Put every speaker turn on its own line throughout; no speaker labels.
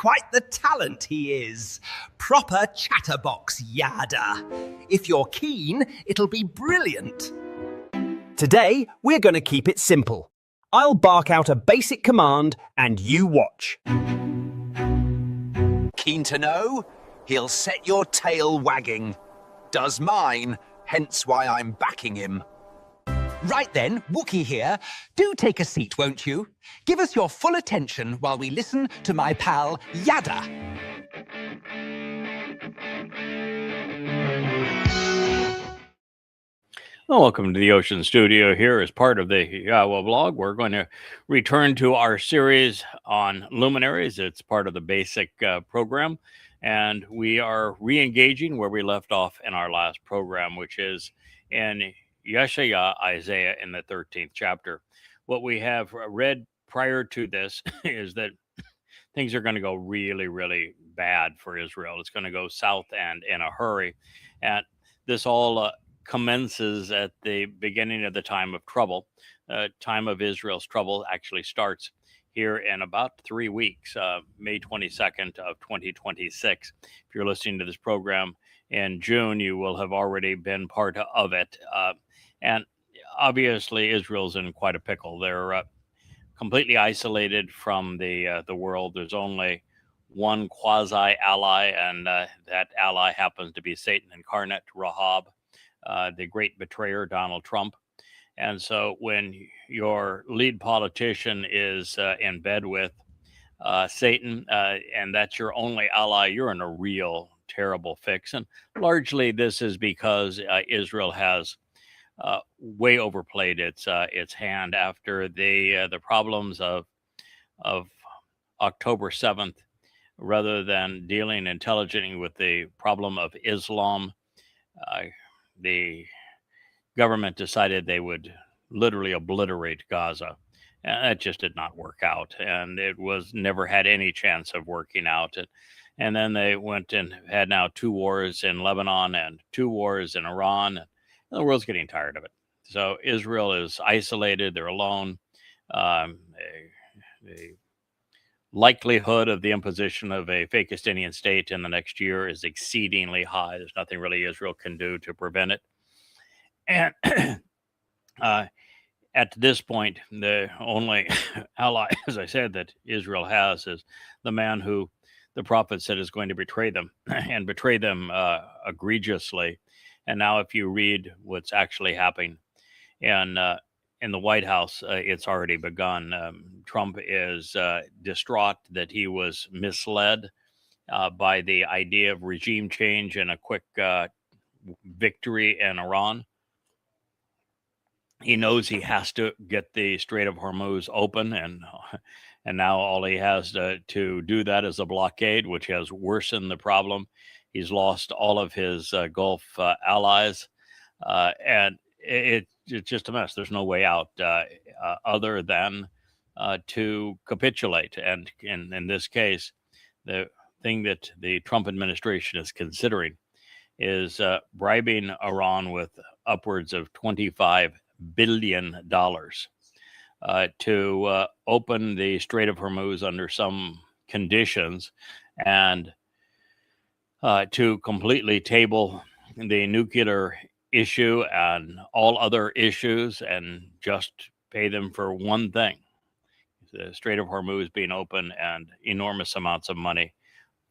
quite the talent he is. Proper chatterbox yada. If you're keen, it'll be brilliant. Today, we're going to keep it simple. I'll bark out a basic command and you watch.
Keen to know? He'll set your tail wagging. Does mine, hence why I'm backing him. Right then, Wookie here. Do take a seat, won't you? Give us your full attention while we listen to my pal, Yada.
Well, welcome to the Ocean Studio here as part of the Yahowah blog. We're going to return to our series on Luminaries. It's part of the basic program, and we are re-engaging where we left off in our last program, which is in Yeshayahu, Isiah, in the 13th chapter. What we have read prior to this is that things are going to go really, really bad for Israel. It's going to go south and in a hurry. And this all commences at the beginning of the time of trouble. Time of Israel's trouble actually starts here in about 3 weeks, May 22nd of 2026. If you're listening to this program in June, you will have already been part of it. And obviously, Israel's in quite a pickle. They're completely isolated from the world. There's only one quasi-ally, and that ally happens to be Satan incarnate, Rahab, the great betrayer, Donald Trump. And so when your lead politician is in bed with Satan, and that's your only ally, you're in a real terrible fix. And largely this is because Israel has way overplayed its hand after the problems of October 7th. Rather than dealing intelligently with the problem of Islam, the government decided they would literally obliterate Gaza. And that just did not work out, and it was never had any chance of working out. And then they went and had now 2 wars in Lebanon and 2 wars in Iran. And the world's getting tired of it. So Israel is isolated. They're alone. The likelihood of the imposition of a Fakistinian state in the next year is exceedingly high. There's nothing really Israel can do to prevent it. And at this point, the only ally, as I said, that Israel has is the man who the prophet said is going to betray them and betray them egregiously. And now if you read what's actually happening in the White House, it's already begun. Trump is distraught that he was misled by the idea of regime change and a quick victory in Iran. He knows he has to get the Strait of Hormuz open, and now all he has to do that is a blockade, which has worsened the problem. He's lost all of his Gulf allies, and it's just a mess. There's no way out other than to capitulate. And in this case, the thing that the Trump administration is considering is bribing Iran with upwards of $25 billion to open the Strait of Hormuz under some conditions and to completely table the nuclear issue and all other issues and just pay them for one thing: the Strait of Hormuz being open, and enormous amounts of money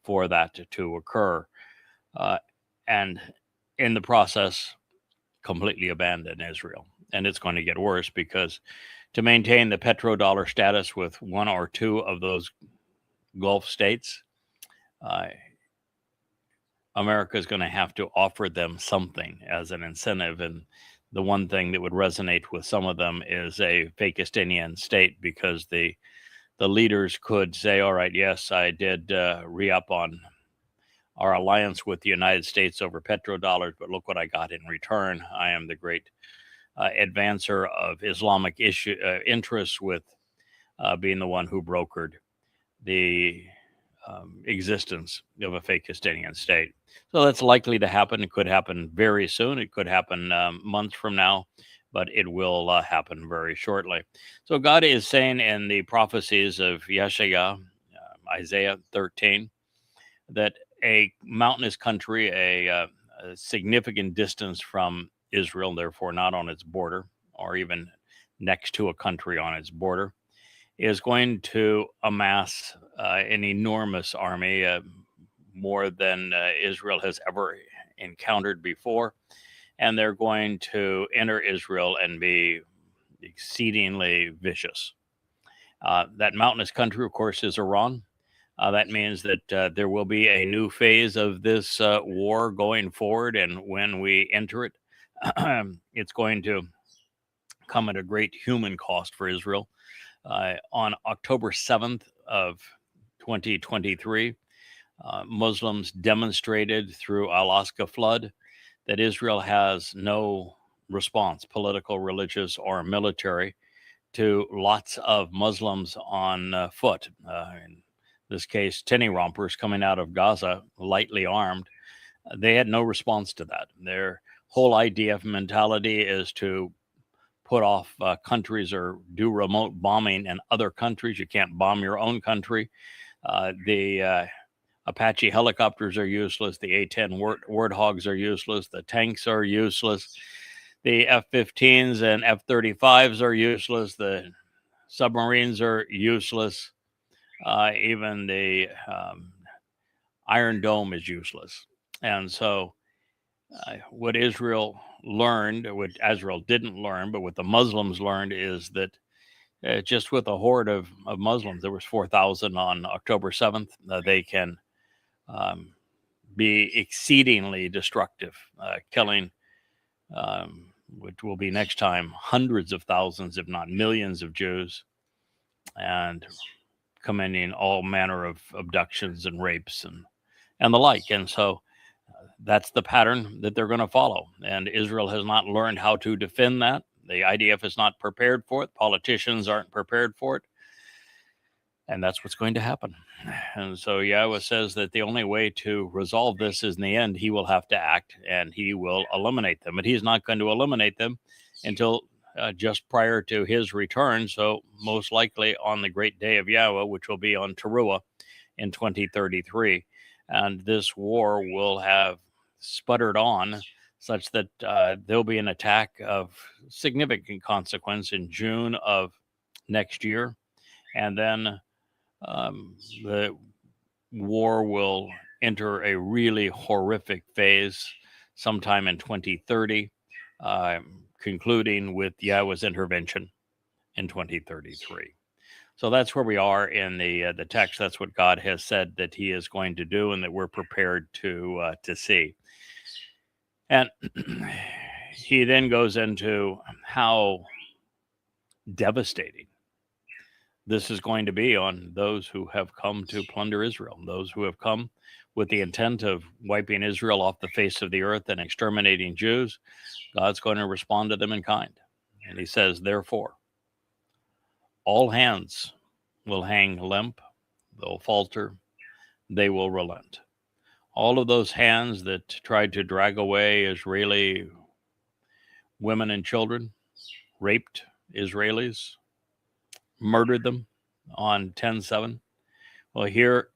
for that to occur. And in the process, completely abandon Israel. And it's going to get worse, because to maintain the petrodollar status with 1 or 2 of those Gulf states, America is going to have to offer them something as an incentive. And the one thing that would resonate with some of them is a Fakistinian state, because the leaders could say, all right, yes, I did re-up on our alliance with the United States over petrodollars, but look what I got in return. I am the great advancer of Islamic interests, with being the one who brokered the existence of a Fakistinian state. So that's likely to happen. It could happen very soon. It could happen months from now, but it will happen very shortly. So God is saying in the prophecies of Yeshayahu, Isaiah 13, that a mountainous country, a significant distance from Israel, therefore not on its border or even next to a country on its border, is going to amass an enormous army, more than Israel has ever encountered before. And they're going to enter Israel and be exceedingly vicious. That mountainous country, of course, is Iran. That means that there will be a new phase of this war going forward. And when we enter it, it's going to come at a great human cost for Israel. On October 7th of 2023, Muslims demonstrated through Alaska flood that Israel has no response, political, religious, or military, to lots of Muslims on foot. In this case, tinny rompers coming out of Gaza, lightly armed. They had no response to that. Their whole IDF mentality is to put off countries or do remote bombing in other countries. You can't bomb your own country. The Apache helicopters are useless. The A-10 Warthogs are useless. The tanks are useless. The F-15s and F-35s are useless. The submarines are useless. Even the Iron Dome is useless. And so what Israel learned, what Israel didn't learn, but what the Muslims learned is that just with a horde of Muslims, there was 4,000 on October 7th, they can be exceedingly destructive, killing, which will be next time, hundreds of thousands, if not millions of Jews, and committing all manner of abductions and rapes and the like. And so that's the pattern that they're going to follow. And Israel has not learned how to defend that. The IDF is not prepared for it. Politicians aren't prepared for it. And that's what's going to happen. And so Yahowah says that the only way to resolve this is in the end, he will have to act and he will eliminate them. But he's not going to eliminate them until just prior to his return. So most likely on the great day of Yahowah, which will be on Taruah in 2033. And this war will have sputtered on such that there'll be an attack of significant consequence in June of next year. And then the war will enter a really horrific phase sometime in 2030, concluding with Yahowah's intervention in 2033. So that's where we are in the text. That's what God has said that he is going to do and that we're prepared to see. And he then goes into how devastating this is going to be on those who have come to plunder Israel, those who have come with the intent of wiping Israel off the face of the earth and exterminating Jews. God's going to respond to them in kind. And he says, therefore, all hands will hang limp, they'll falter, they will relent. All of those hands that tried to drag away Israeli women and children, raped Israelis, murdered them on 10/7. Well, here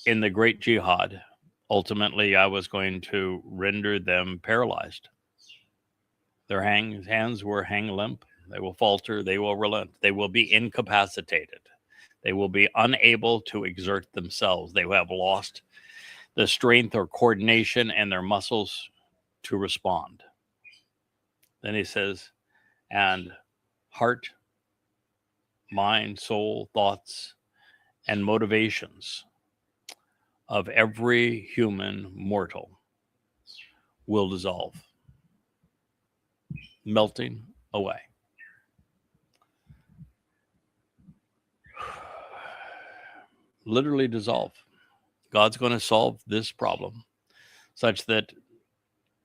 in the Great Jihad, ultimately I was going to render them paralyzed. Their hands will hang limp, they will falter, they will relent, they will be incapacitated. They will be unable to exert themselves. They will have lost the strength or coordination and their muscles to respond. Then he says, and heart, mind, soul, thoughts, and motivations of every human mortal will dissolve, melting away. Literally dissolve. God's going to solve this problem such that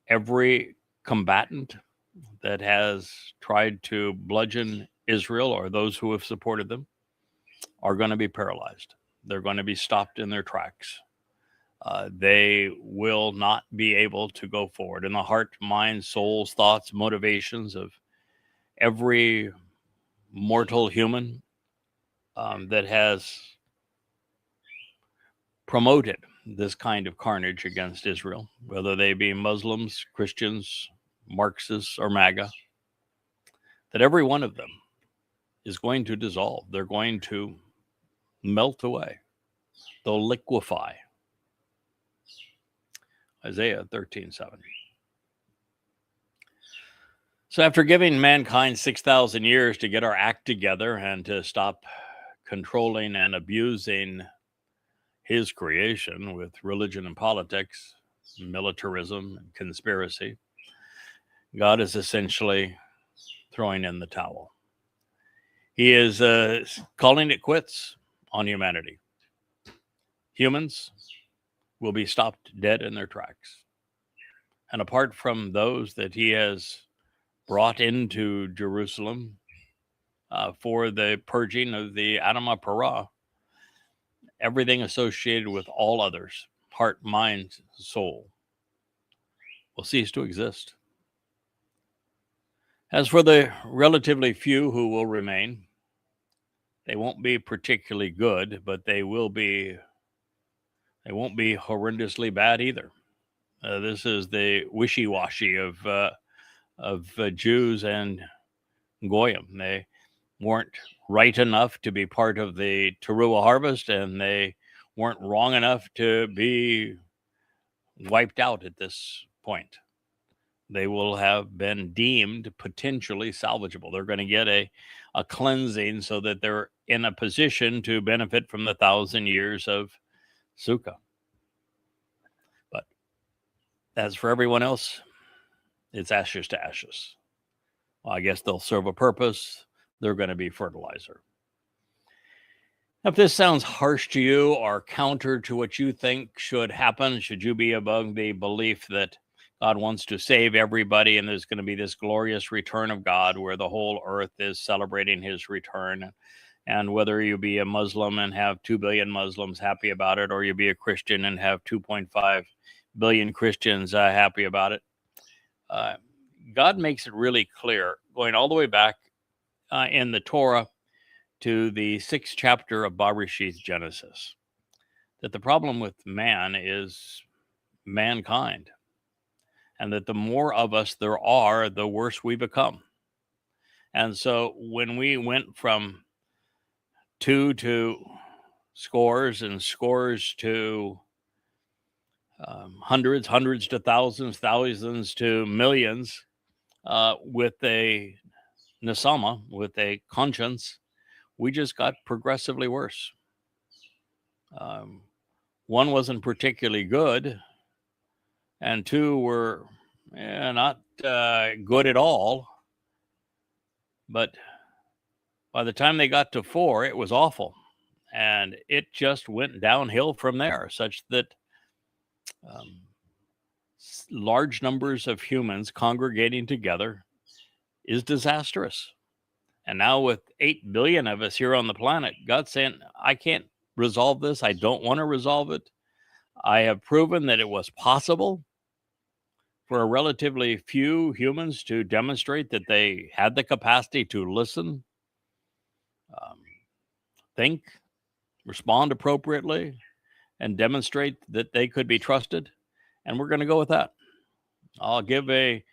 every combatant that has tried to bludgeon Israel or those who have supported them are going to be paralyzed. They're going to be stopped in their tracks. They will not be able to go forward. In the heart, mind, souls, thoughts, motivations of every mortal human that has promoted this kind of carnage against Israel, whether they be Muslims, Christians, Marxists, or MAGA, that every one of them is going to dissolve. They're going to melt away. They'll liquefy. Isaiah 13:7. So after giving mankind 6,000 years to get our act together and to stop controlling and abusing his creation with religion and politics, militarism and conspiracy, God is essentially throwing in the towel. He is calling it quits on humanity. Humans will be stopped dead in their tracks. And apart from those that he has brought into Jerusalem for the purging of the Adamah Parah, everything associated with all others, heart, mind, soul, will cease to exist. As for the relatively few who will remain, they won't be particularly good, but they won't be horrendously bad either. This is the wishy-washy of Jews and Goyim. They weren't right enough to be part of the Teruah harvest, and they weren't wrong enough to be wiped out at this point. They will have been deemed potentially salvageable. They're going to get a cleansing so that they're in a position to benefit from the 1,000 years of Sukkah. But as for everyone else, it's ashes to ashes. Well, I guess they'll serve a purpose. They're going to be fertilizer. If this sounds harsh to you or counter to what you think should happen, should you be among the belief that God wants to save everybody and there's going to be this glorious return of God where the whole earth is celebrating his return, and whether you be a Muslim and have 2 billion Muslims happy about it, or you be a Christian and have 2.5 billion Christians happy about it, God makes it really clear, going all the way back in the Torah to the 6th chapter of Bereshith, Genesis, that the problem with man is mankind, and that the more of us there are, the worse we become. And so when we went from 2 to scores and scores to hundreds to thousands to millions, with a nesama, with a conscience, we just got progressively worse. One wasn't particularly good, and 2 were not good at all. But by the time they got to 4, it was awful. And it just went downhill from there, such that large numbers of humans congregating together is disastrous. And now with 8 billion of us here on the planet, God's saying, I can't resolve this. I don't want to resolve it. I have proven that it was possible for a relatively few humans to demonstrate that they had the capacity to listen, think, respond appropriately, and demonstrate that they could be trusted. And we're going to go with that. I'll give a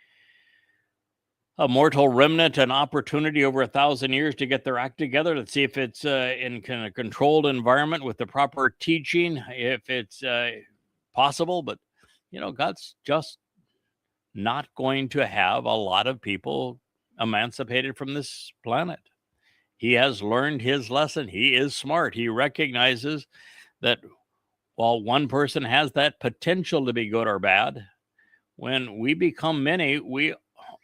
mortal remnant an opportunity over 1,000 years to get their act together. Let's see if it's in a controlled environment with the proper teaching, if it's possible. But, God's just not going to have a lot of people emancipated from this planet. He has learned his lesson. He is smart. He recognizes that while one person has that potential to be good or bad, when we become many, we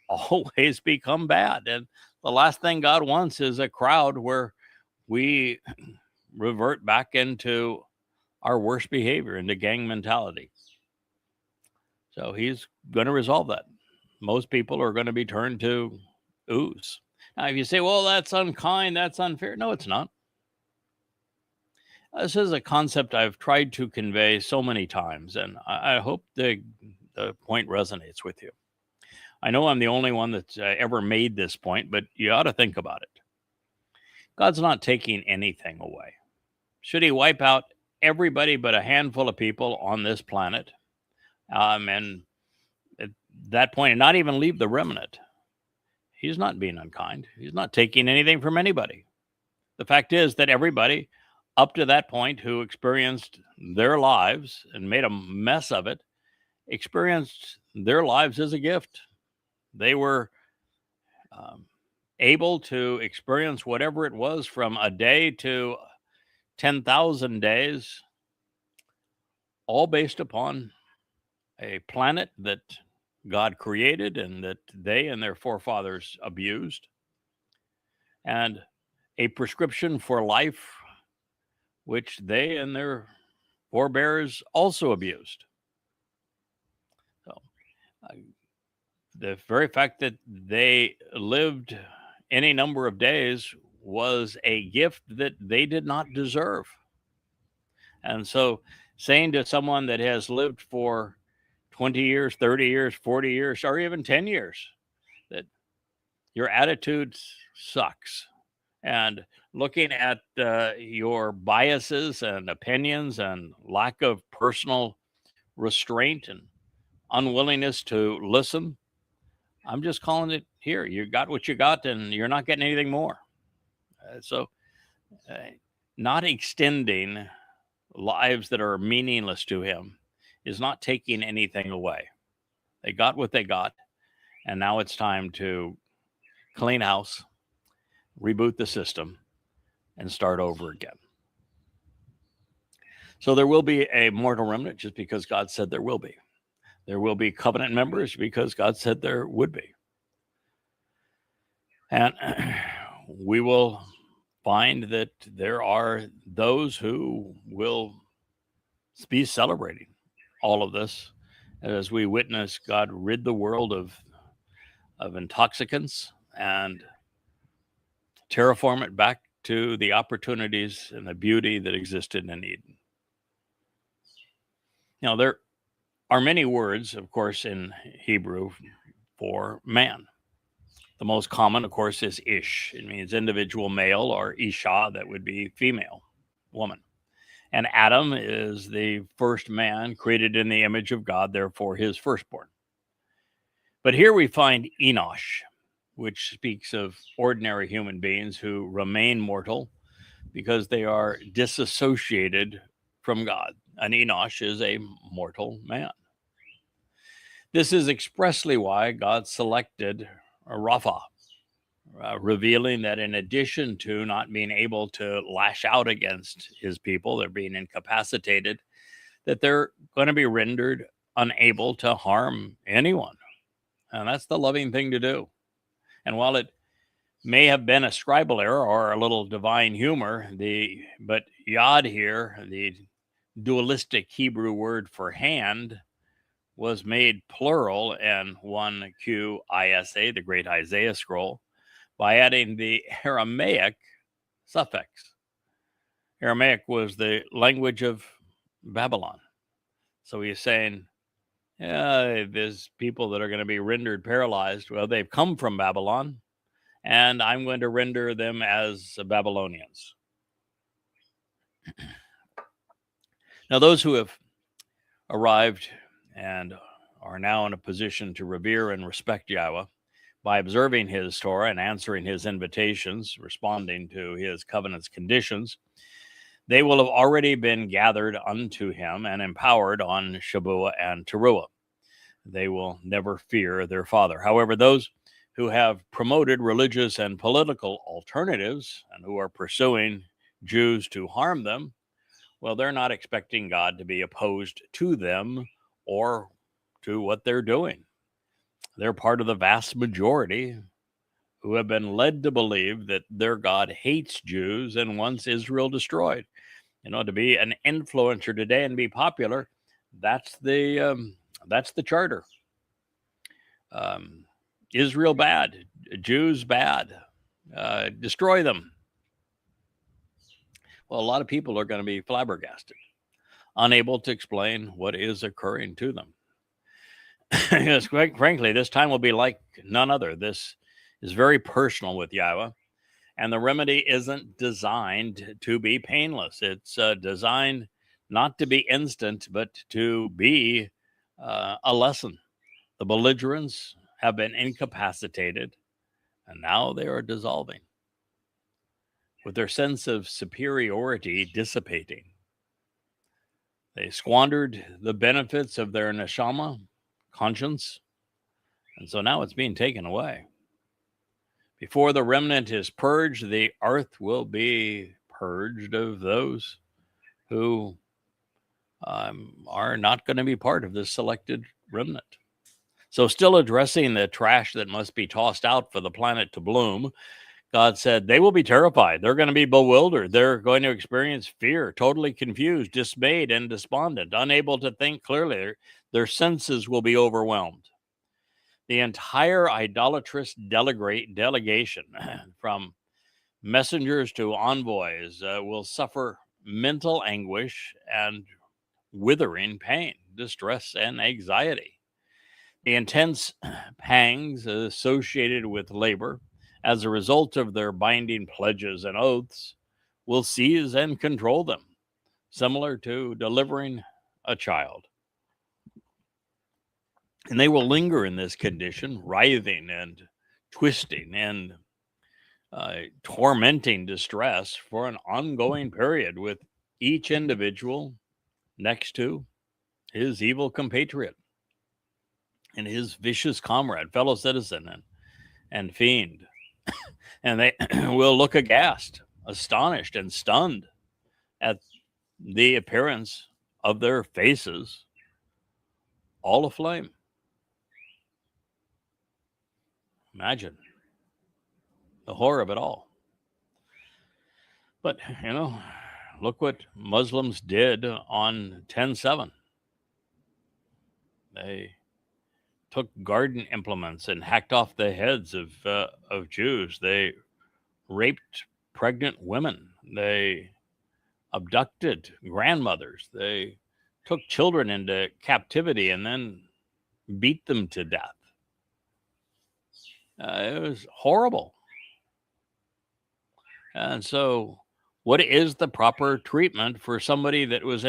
always become bad. And the last thing God wants is a crowd where we revert back into our worst behavior, into gang mentality. So he's going to resolve that. Most people are going to be turned to ooze. Now, if you say, well, that's unkind, that's unfair. No, it's not. This is a concept I've tried to convey so many times, and I hope the point resonates with you. I know I'm the only one that's ever made this point, but you ought to think about it. God's not taking anything away. Should he wipe out everybody but a handful of people on this planet. And at that point, and not even leave the remnant. He's not being unkind. He's not taking anything from anybody. The fact is that everybody up to that point who experienced their lives and made a mess of it, experienced their lives as a gift. They were able to experience whatever it was from a day to 10,000 days, all based upon a planet that God created and that they and their forefathers abused, and a prescription for life which they and their forebears also abused. So the very fact that they lived any number of days was a gift that they did not deserve. And so saying to someone that has lived for 20 years, 30 years, 40 years, or even 10 years, that your attitude sucks, and looking at your biases and opinions and lack of personal restraint and unwillingness to listen, I'm just calling it here. You got what you got, and you're not getting anything more. So not extending lives that are meaningless to him is not taking anything away. They got what they got, and now it's time to clean house, reboot the system, and start over again. So there will be a mortal remnant just because God said there will be. There will be covenant members because God said there would be. And we will find that there are those who will be celebrating all of this as we witness God rid the world of intoxicants and terraform it back to the opportunities and the beauty that existed in Eden. Now, there are many words, of course, in Hebrew for man. The most common, of course, is ish. It means individual male, or isha, that would be female, woman. And Adam is the first man created in the image of God, therefore his firstborn. But here we find enowsh, which speaks of ordinary human beings who remain mortal because they are disassociated from God. An enowsh is a mortal man. This is expressly why God selected Rapha, revealing that in addition to not being able to lash out against his people, they're being incapacitated, that they're going to be rendered unable to harm anyone. And that's the loving thing to do. And while it may have been a scribal error or a little divine humor, but yad here, the dualistic Hebrew word for hand, was made plural in 1 Isa, the great Isaiah scroll, by adding the Aramaic suffix. Aramaic was the language of Babylon. So he's saying, yeah, there's people that are going to be rendered paralyzed. Well, they've come from Babylon, and I'm going to render them as Babylonians. Now, those who have arrived and are now in a position to revere and respect Yahowah by observing his Torah and answering his invitations, responding to his covenant's conditions, they will have already been gathered unto him and empowered on Shabuah and Taruah. They will never fear their father. However, those who have promoted religious and political alternatives and who are pursuing Jews to harm them, well, they're not expecting God to be opposed to them or to what they're doing. They're part of the vast majority who have been led to believe that their God hates Jews and wants Israel destroyed. You know, to be an influencer today and be popular, that's the charter. Israel bad, Jews bad, destroy them. Well, a lot of people are going to be flabbergasted, unable to explain what is occurring to them. Yes, quite frankly, this time will be like none other. This is very personal with Yahowah, and the remedy isn't designed to be painless. It's designed not to be instant, but to be a lesson. The belligerents have been incapacitated, and now they are dissolving, with their sense of superiority dissipating. They squandered the benefits of their neshama, conscience, and so now it's being taken away. Before the remnant is purged, the earth will be purged of those who are not going to be part of this selected remnant. So still addressing the trash that must be tossed out for the planet to bloom, God said they will be terrified. They're going to be bewildered. They're going to experience fear, totally confused, dismayed, and despondent, unable to think clearly. Their senses will be overwhelmed. The entire idolatrous delegation, from messengers to envoys, will suffer mental anguish and withering pain, distress, and anxiety. The intense pangs associated with labor as a result of their binding pledges and oaths will seize and control them, similar to delivering a child. And they will linger in this condition, writhing and twisting and tormenting distress for an ongoing period, with each individual next to his evil compatriot and his vicious comrade, fellow citizen, and fiend. And they will look aghast, astonished, and stunned at the appearance of their faces, all aflame. Imagine the horror of it all. But, look what Muslims did on 10/7. They took garden implements and hacked off the heads of Jews. They raped pregnant women. They abducted grandmothers. They took children into captivity and then beat them to death. It was horrible. And so, what is the proper treatment for somebody that was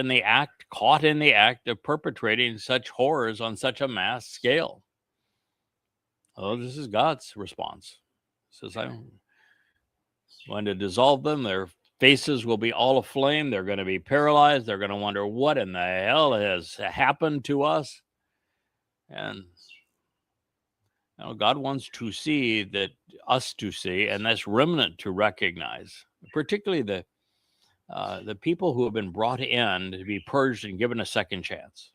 caught in the act of perpetrating such horrors on such a mass scale? Oh, this is God's response. He says, I'm going to dissolve them. Their faces will be all aflame. They're going to be paralyzed. They're going to wonder what in the hell has happened to us. And God wants to see us to see, and this remnant to recognize, particularly the people who have been brought in to be purged and given a second chance.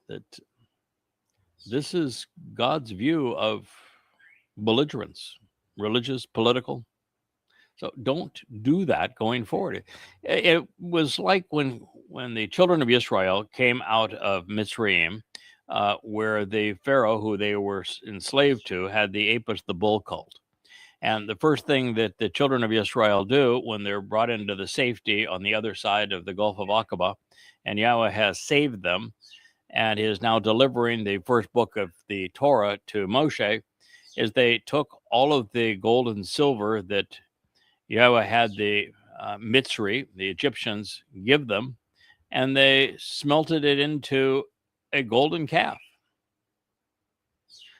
That this is God's view of belligerents, religious, political. So don't do that going forward. It was like when the children of Yisra'el came out of Mitzrayim, where the Pharaoh, who they were enslaved to, had the Apis, the bull cult. And the first thing that the children of Yisrael do when they're brought into the safety on the other side of the Gulf of Aqaba, and Yahweh has saved them and is now delivering the first book of the Torah to Moshe, is they took all of the gold and silver that Yahweh had the Mitzri, the Egyptians, give them, and they smelted it into a golden calf.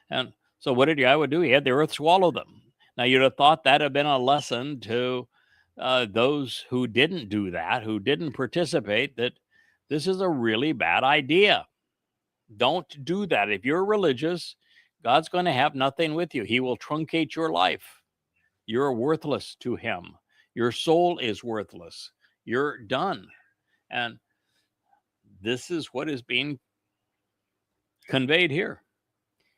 And so what did Yahweh do? He had the earth swallow them. Now, you'd have thought that had been a lesson to those who didn't do that, who didn't participate, that this is a really bad idea. Don't do that. If you're religious, God's going to have nothing with you. He will truncate your life. You're worthless to him. Your soul is worthless. You're done. And this is what is being conveyed here.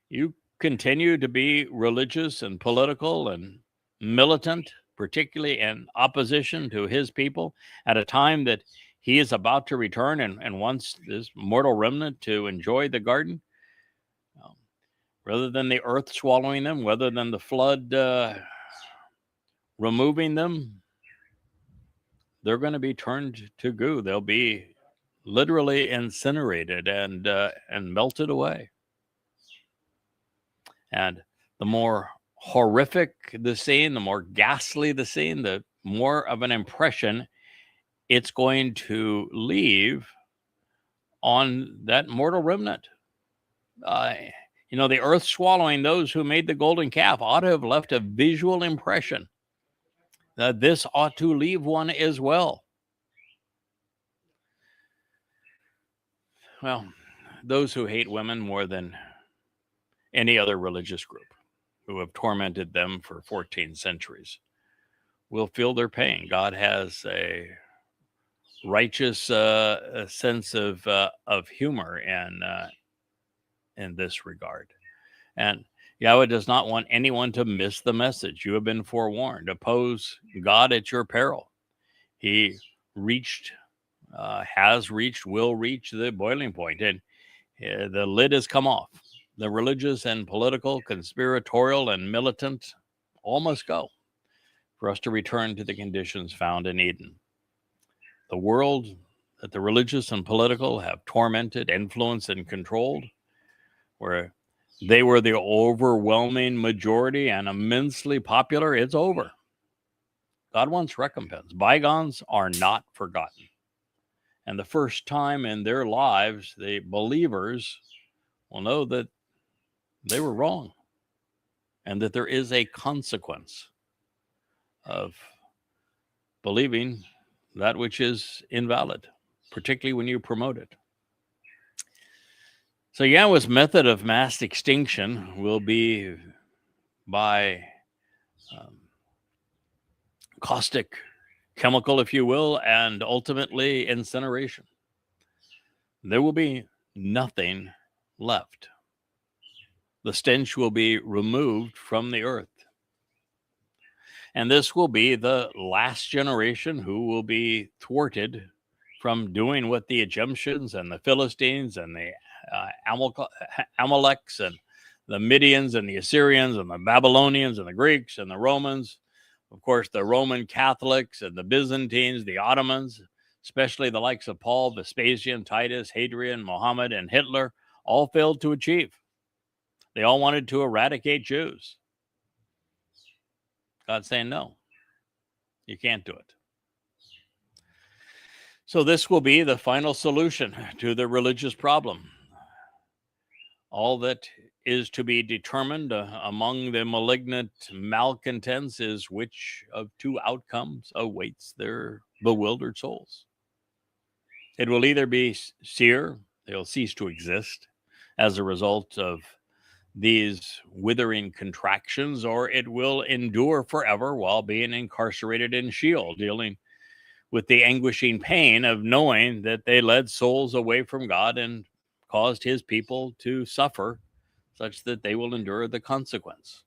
You continue to be religious and political and militant, particularly in opposition to his people, at a time that he is about to return and wants this mortal remnant to enjoy the garden. Rather than the earth swallowing them, rather than the flood removing them, they're going to be turned to goo. They'll be literally incinerated and melted away. And the more horrific the scene, the more ghastly the scene, the more of an impression it's going to leave on that mortal remnant. The earth swallowing those who made the golden calf ought to have left a visual impression that this ought to leave one as well. Well, those who hate women more than any other religious group, who have tormented them for 14 centuries, will feel their pain. God has a righteous a sense of humor in this regard. And Yahweh does not want anyone to miss the message. You have been forewarned. Oppose God at your peril. He has reached, will reach the boiling point, and the lid has come off. The religious and political, conspiratorial and militant all must go for us to return to the conditions found in Eden. The world that the religious and political have tormented, influenced, and controlled, where they were the overwhelming majority and immensely popular, it's over. God wants recompense. Bygones are not forgotten. And the first time in their lives, the believers will know that they were wrong and that there is a consequence of believing that which is invalid, particularly when you promote it. So Yahweh's method of mass extinction will be by caustic chemical, if you will, and ultimately incineration. There will be nothing left. The stench will be removed from the earth. And this will be the last generation who will be thwarted from doing what the Egyptians and the Philistines and the Amaleks and the Midians and the Assyrians and the Babylonians and the Greeks and the Romans, of course, the Roman Catholics and the Byzantines, the Ottomans, especially the likes of Paul, Vespasian, Titus, Hadrian, Muhammad, and Hitler, all failed to achieve. They all wanted to eradicate Jews. God's saying, no, you can't do it. So this will be the final solution to the religious problem. All that is to be determined among the malignant malcontents is which of two outcomes awaits their bewildered souls. It will either be seer, they'll cease to exist as a result of these withering contractions, or it will endure forever while being incarcerated in Sheol, dealing with the anguishing pain of knowing that they led souls away from God and caused his people to suffer such that they will endure the consequence.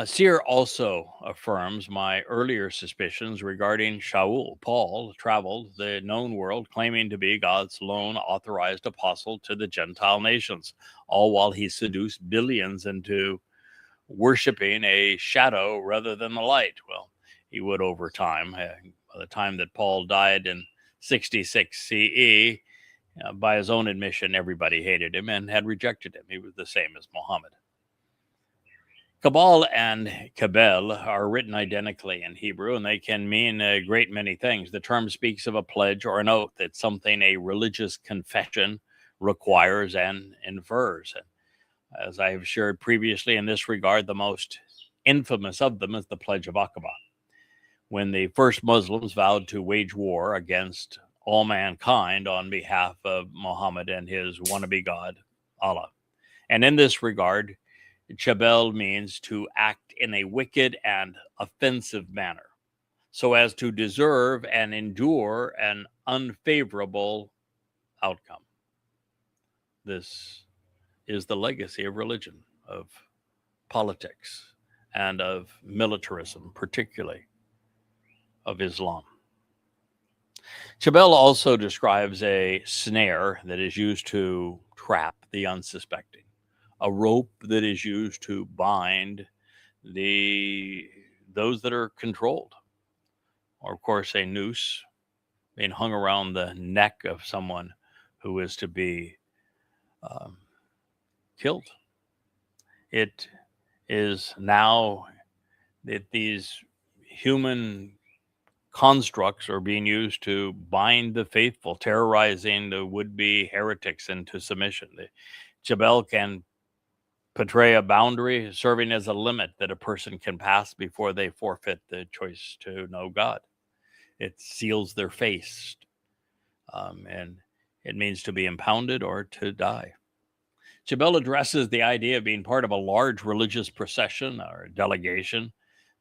Seer also affirms my earlier suspicions regarding Shaul. Paul traveled the known world claiming to be God's lone authorized apostle to the Gentile nations, all while he seduced billions into worshiping a shadow rather than the light. Well, he would over time. By the time that Paul died in 66 CE, by his own admission, everybody hated him and had rejected him. He was the same as Muhammad. Chabal and chebel are written identically in Hebrew, and they can mean a great many things. The term speaks of a pledge or an oath. It's something a religious confession requires and infers. And as I have shared previously in this regard, the most infamous of them is the Pledge of Aqaba, when the first Muslims vowed to wage war against all mankind on behalf of Muhammad and his wannabe God, Allah. And in this regard, chebel means to act in a wicked and offensive manner, so as to deserve and endure an unfavorable outcome. This is the legacy of religion, of politics, and of militarism, particularly of Islam. Chebel also describes a snare that is used to trap the unsuspecting, a rope that is used to bind those that are controlled, or of course a noose being hung around the neck of someone who is to be killed. It is now that these human constructs are being used to bind the faithful, terrorizing the would-be heretics into submission. The chebel can portray a boundary, serving as a limit that a person can pass before they forfeit the choice to know God. It seals their face, and it means to be impounded or to die. Chebel addresses the idea of being part of a large religious procession or delegation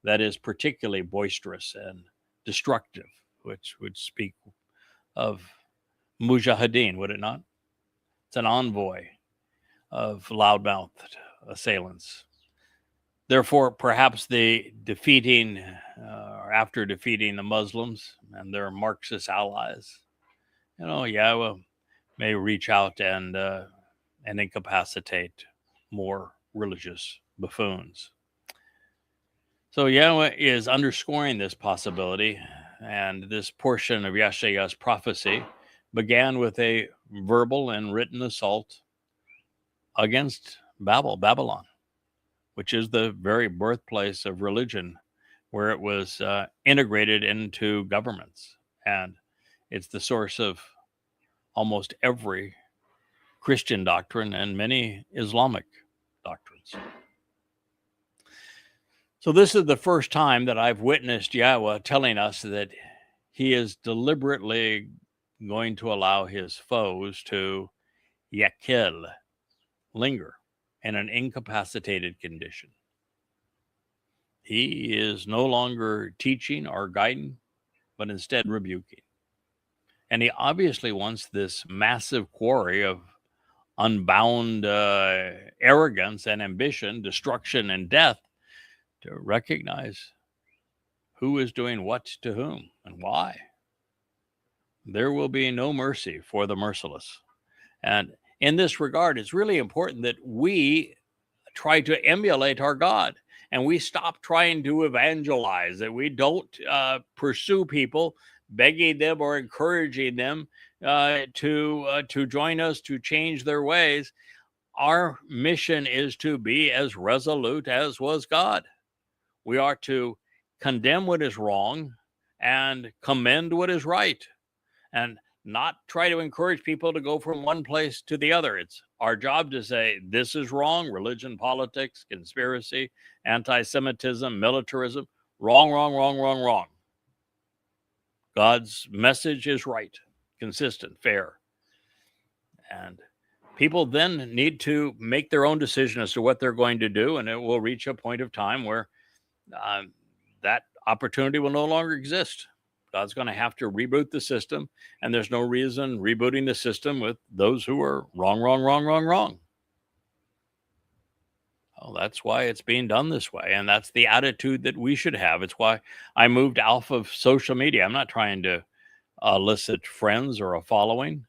that is particularly boisterous and destructive, which would speak of mujahideen, would it not? It's an envoy of loudmouthed assailants. Therefore, perhaps the defeating, or after defeating the Muslims and their Marxist allies, Yahowah may reach out and incapacitate more religious buffoons. So Yahowah is underscoring this possibility, and this portion of Yeshayah's prophecy began with a verbal and written assault against Babylon, which is the very birthplace of religion, where it was integrated into governments. And it's the source of almost every Christian doctrine and many Islamic doctrines. So this is the first time that I've witnessed Yahowah telling us that he is deliberately going to allow his foes to linger in an incapacitated condition. He is no longer teaching or guiding, but instead rebuking. And he obviously wants this massive quarry of unbound arrogance and ambition, destruction and death, to recognize who is doing what to whom and why. There will be no mercy for the merciless. And in this regard, it's really important that we try to emulate our God, and we stop trying to evangelize, that we don't pursue people, begging them or encouraging them to join us, to change their ways. Our mission is to be as resolute as was God. We are to condemn what is wrong and commend what is right, and not try to encourage people to go from one place to the other. It's our job to say, this is wrong: religion, politics, conspiracy, anti-Semitism, militarism. Wrong, wrong, wrong, wrong, wrong. God's message is right, consistent, fair. And people then need to make their own decision as to what they're going to do, and it will reach a point of time where that opportunity will no longer exist. God's going to have to reboot the system, and there's no reason rebooting the system with those who are wrong, wrong, wrong, wrong, wrong. Well, that's why it's being done this way, and that's the attitude that we should have. It's why I moved off of social media. I'm not trying to elicit friends or a following.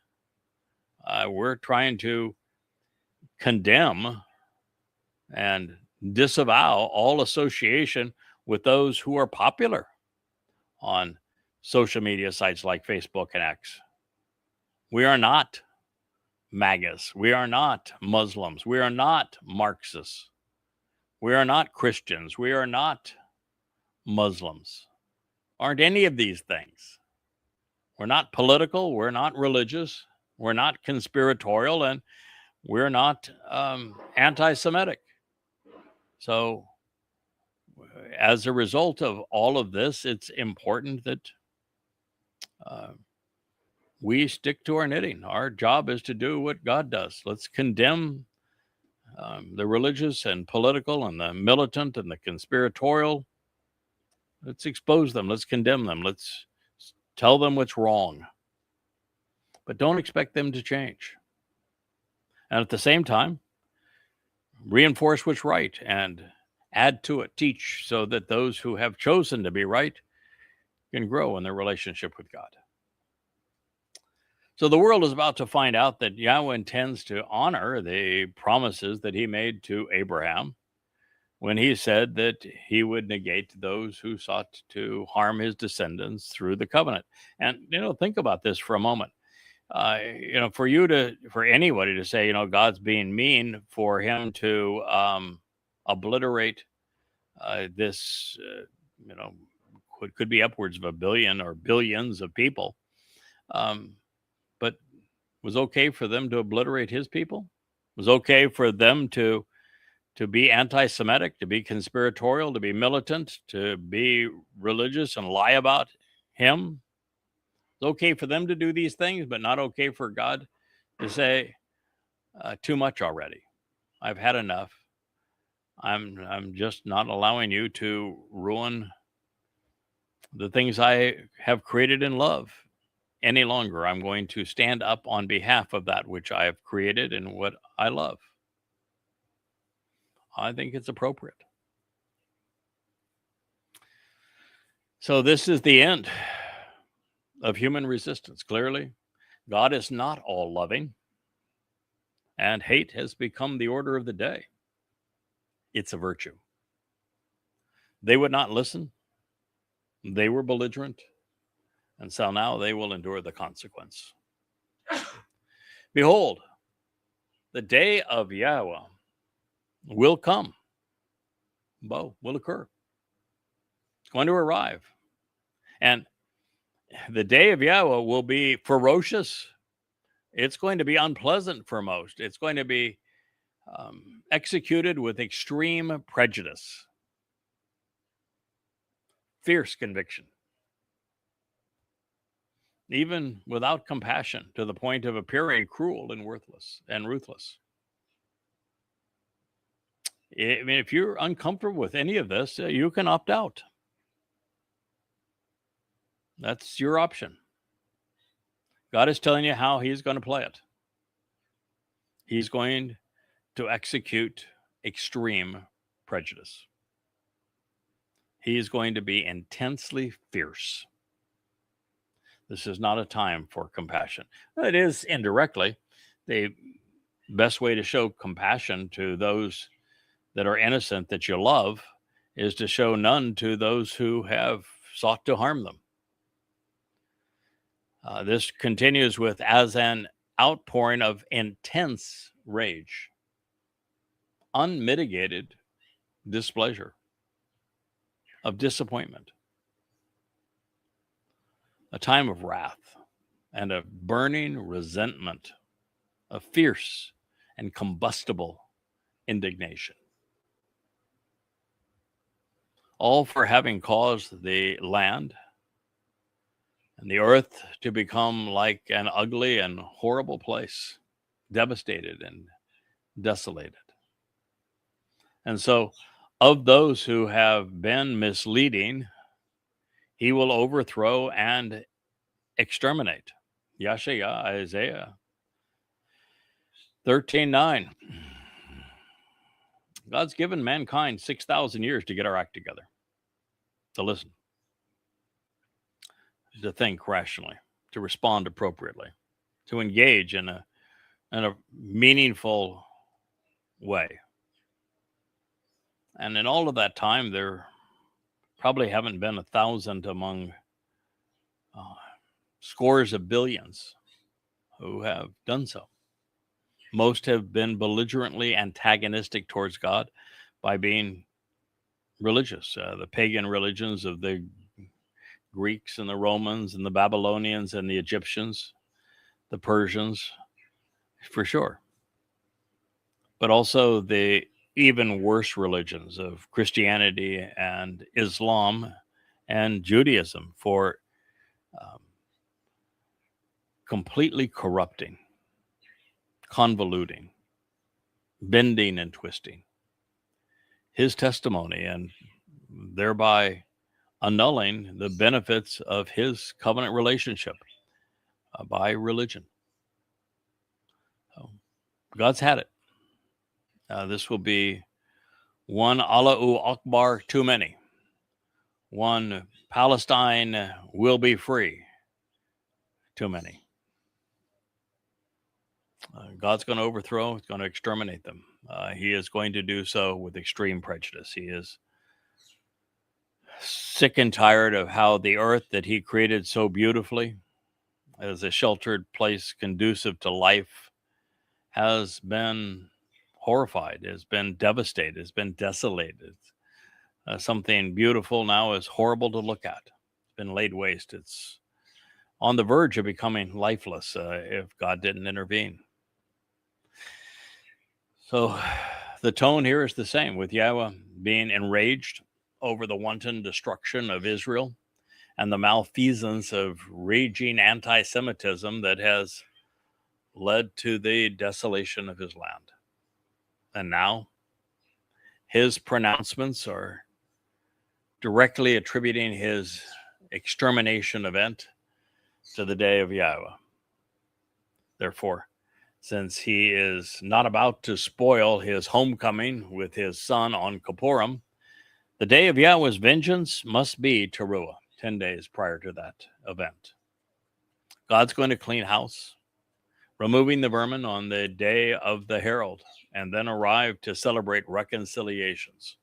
We're trying to condemn and disavow all association with those who are popular on social media sites like Facebook and X. We are not MAGAs. We are not Muslims. We are not Marxists. We are not Christians. We are not Muslims. Aren't any of these things. We're not political. We're not religious. We're not conspiratorial, and we're not anti-Semitic. So as a result of all of this, it's important that we stick to our knitting. Our job is to do what God does. Let's condemn the religious and political and the militant and the conspiratorial. Let's expose them. Let's condemn them. Let's tell them what's wrong. But don't expect them to change. And at the same time, reinforce what's right and add to it, teach, so that those who have chosen to be right can grow in their relationship with God. So the world is about to find out that Yahowah intends to honor the promises that he made to Abraham when he said that he would negate those who sought to harm his descendants through the covenant. And, think about this for a moment. For anybody to say, God's being mean, for him to obliterate this, it could be upwards of 1 billion or billions of people. But was okay for them to obliterate his people? Was okay for them to be anti-Semitic, to be conspiratorial, to be militant, to be religious and lie about him? It's okay for them to do these things, but not okay for God to say, too much already. I've had enough. I'm just not allowing you to ruin the things I have created in love any longer. I'm going to stand up on behalf of that which I have created and what I love. I think it's appropriate. So this is the end of human resistance. Clearly, God is not all loving, and hate has become the order of the day. It's a virtue. They would not listen. They were belligerent, and so now they will endure the consequence. Behold, the day of Yahowah will come. Will occur. It's going to arrive. And the day of Yahowah will be ferocious. It's going to be unpleasant for most. It's going to be executed with extreme prejudice, fierce conviction, even without compassion, to the point of appearing cruel and worthless and ruthless. I mean, if you're uncomfortable with any of this, you can opt out. That's your option. God is telling you how he's going to play it. He's going to execute extreme prejudice. He is going to be intensely fierce. This is not a time for compassion. It is indirectly. The best way to show compassion to those that are innocent that you love is to show none to those who have sought to harm them. This continues with, as an outpouring of intense rage, unmitigated displeasure, of disappointment, a time of wrath and of burning resentment, of fierce and combustible indignation, all for having caused the land and the earth to become like an ugly and horrible place, devastated and desolated. And so, of those who have been misleading, he will overthrow and exterminate. Yashayah, Isaiah 13:9. God's given mankind 6,000 years to get our act together, to listen, to think rationally, to respond appropriately, to engage in a meaningful way. And in all of that time, there probably haven't been 1,000 among scores of billions who have done so. Most have been belligerently antagonistic towards God by being religious. The pagan religions of the Greeks and the Romans and the Babylonians and the Egyptians, the Persians, for sure. But also the even worse religions of Christianity and Islam and Judaism for completely corrupting, convoluting, bending and twisting his testimony and thereby annulling the benefits of his covenant relationship by religion. So God's had it. This will be one Allahu Akbar too many. One Palestine will be free too many. God's going to overthrow, he's going to exterminate them. He is going to do so with extreme prejudice. He is sick and tired of how the earth that he created so beautifully as a sheltered place conducive to life has been horrified, has been devastated, has been desolated. Something beautiful now is horrible to look at. It's been laid waste. It's on the verge of becoming lifeless if God didn't intervene. So the tone here is the same, with Yahowah being enraged over the wanton destruction of Israel and the malfeasance of raging anti-Semitism that has led to the desolation of his land. And now his pronouncements are directly attributing his extermination event to the day of Yahowah. Therefore, since he is not about to spoil his homecoming with his son on Kippurim, the day of Yahowah's vengeance must be Taruah, 10 days prior to that event. God's going to clean house, removing the vermin on the day of the herald, and then arrive to celebrate reconciliations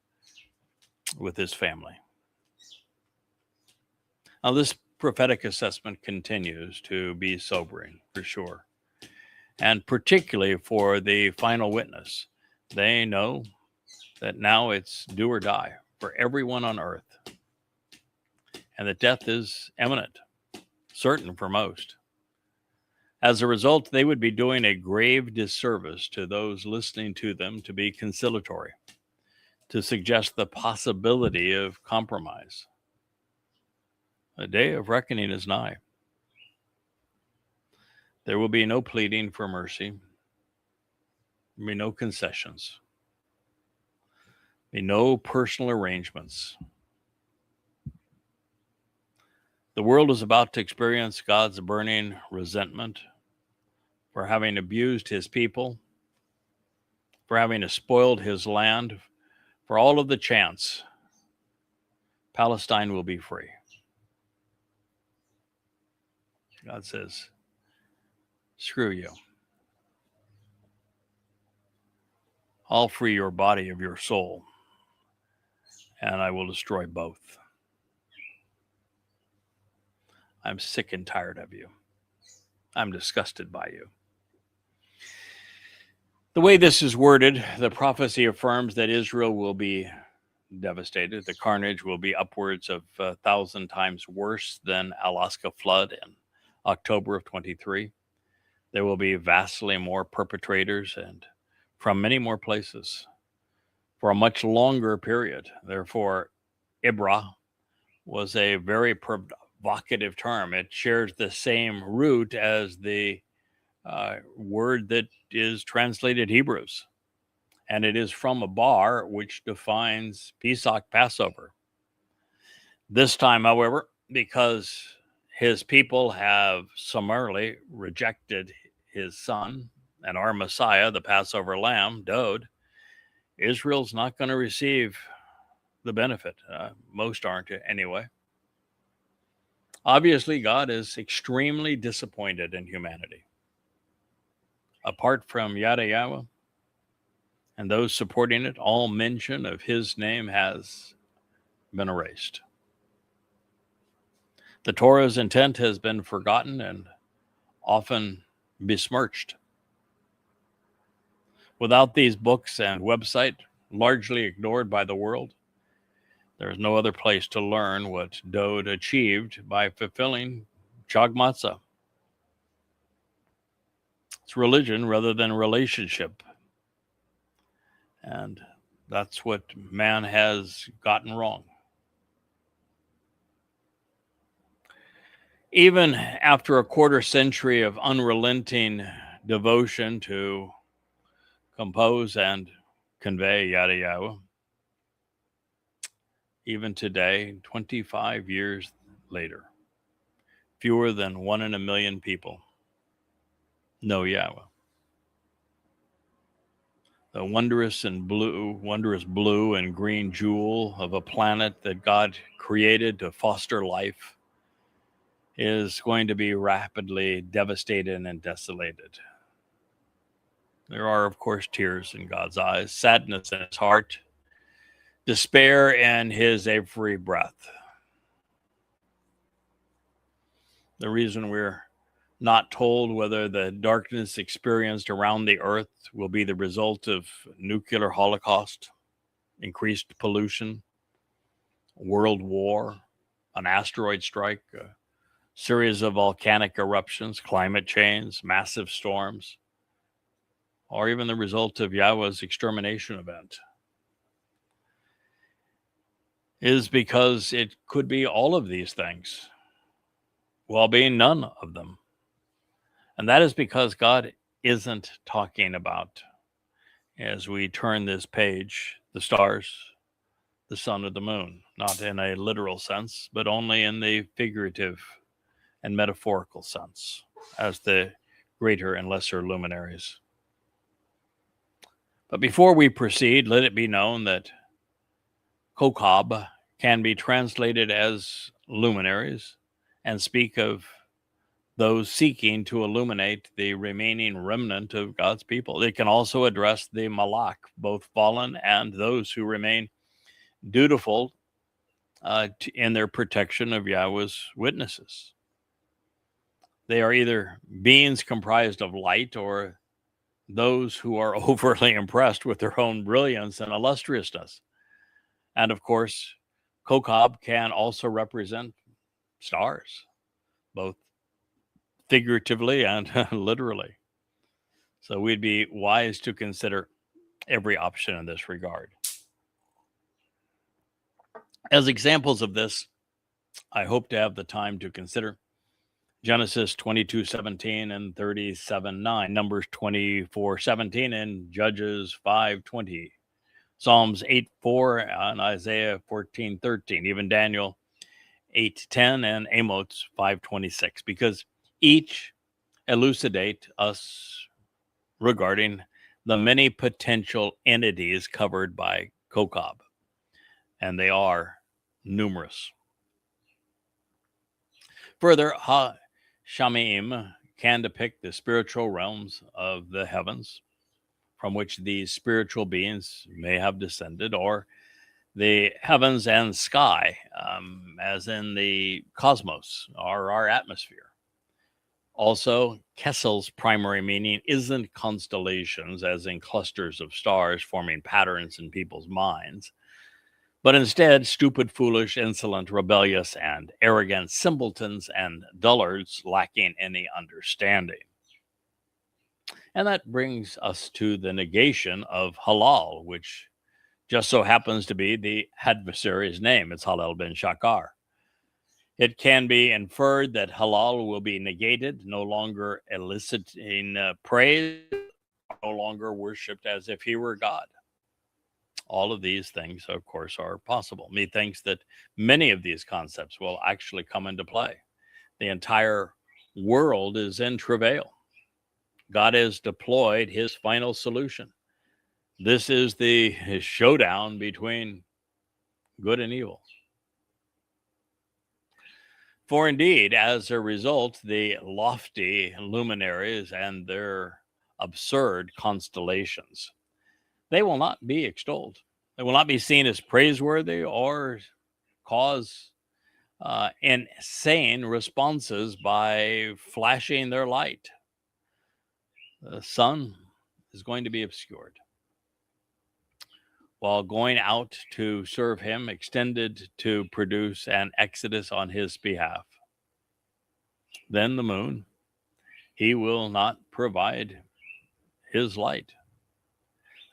with his family. Now, this prophetic assessment continues to be sobering, for sure, and particularly for the final witness. They know that now it's do or die for everyone on earth, and that death is imminent, certain for most. As a result, they would be doing a grave disservice to those listening to them to be conciliatory, to suggest the possibility of compromise. The day of reckoning is nigh. There will be no pleading for mercy. There will be no concessions. There will be no personal arrangements. The world is about to experience God's burning resentment for having abused his people, for having spoiled his land, for all of the chance. Palestine will be free. God says, screw you. I'll free your body of your soul, and I will destroy both. I'm sick and tired of you. I'm disgusted by you. The way this is worded, the prophecy affirms that Israel will be devastated. The carnage will be upwards of 1,000 times worse than Alaska flood in October of 23. There will be vastly more perpetrators and from many more places for a much longer period. Therefore, Ibra was a very provocative term. It shares the same root as the word that is translated Hebrews. And it is from a bar, which defines Pesach, Passover. This time, however, because his people have summarily rejected his son and our Messiah, the Passover lamb, Dode, Israel's not going to receive the benefit. Most aren't anyway. Obviously, God is extremely disappointed in humanity. Apart from Yahowah and those supporting it, all mention of his name has been erased. The Torah's intent has been forgotten and often besmirched. Without these books and website, largely ignored by the world, there is no other place to learn what Dode achieved by fulfilling Chag Matzah. It's religion rather than relationship. And that's what man has gotten wrong. Even after a quarter century of unrelenting devotion to compose and convey Yahowah, even today, 25 years later, fewer than 1 in a million people know Yahowah. The wondrous blue and green jewel of a planet that God created to foster life is going to be rapidly devastated and desolated. There are, of course, tears in God's eyes, sadness in his heart, despair in his every breath. The reason we're not told whether the darkness experienced around the earth will be the result of nuclear holocaust, increased pollution, world war, an asteroid strike, a series of volcanic eruptions, climate change, massive storms, or even the result of Yahweh's extermination event, is because it could be all of these things while being none of them. And that is because God isn't talking about, as we turn this page, the stars, the sun, or the moon, not in a literal sense, but only in the figurative and metaphorical sense, as the greater and lesser luminaries. But before we proceed, let it be known that kokab can be translated as luminaries and speak of those seeking to illuminate the remaining remnant of God's people. It can also address the malak, both fallen and those who remain dutiful in their protection of Yahweh's witnesses. They are either beings comprised of light or those who are overly impressed with their own brilliance and illustriousness. And of course, kokab can also represent stars, both figuratively and literally. So we'd be wise to consider every option in this regard. As examples of this, I hope to have the time to consider Genesis 22:17 and 37:9, Numbers 24:17, and Judges 5:20, Psalms 8:4 and Isaiah 14:13, even Daniel 8:10 and Amos 5:26, because each elucidate us regarding the many potential entities covered by kokab, and they are numerous. Further, shamayim can depict the spiritual realms of the heavens from which these spiritual beings may have descended, or the heavens and sky, as in the cosmos or our atmosphere. Also, kesel's primary meaning isn't constellations, as in clusters of stars forming patterns in people's minds, but instead stupid, foolish, insolent, rebellious, and arrogant simpletons and dullards lacking any understanding. And that brings us to the negation of halal, which just so happens to be the adversary's name. It's Halal bin Shakar. It can be inferred that halal will be negated, no longer eliciting praise, no longer worshipped as if he were God. All of these things, of course, are possible. Methinks that many of these concepts will actually come into play. The entire world is in travail. God has deployed his final solution. This is the showdown between good and evil. For indeed, as a result, the lofty luminaries and their absurd constellations, they will not be extolled. They will not be seen as praiseworthy or cause insane responses by flashing their light. The sun is going to be obscured, while going out to serve him, extended to produce an exodus on his behalf. Then the moon, he will not provide his light.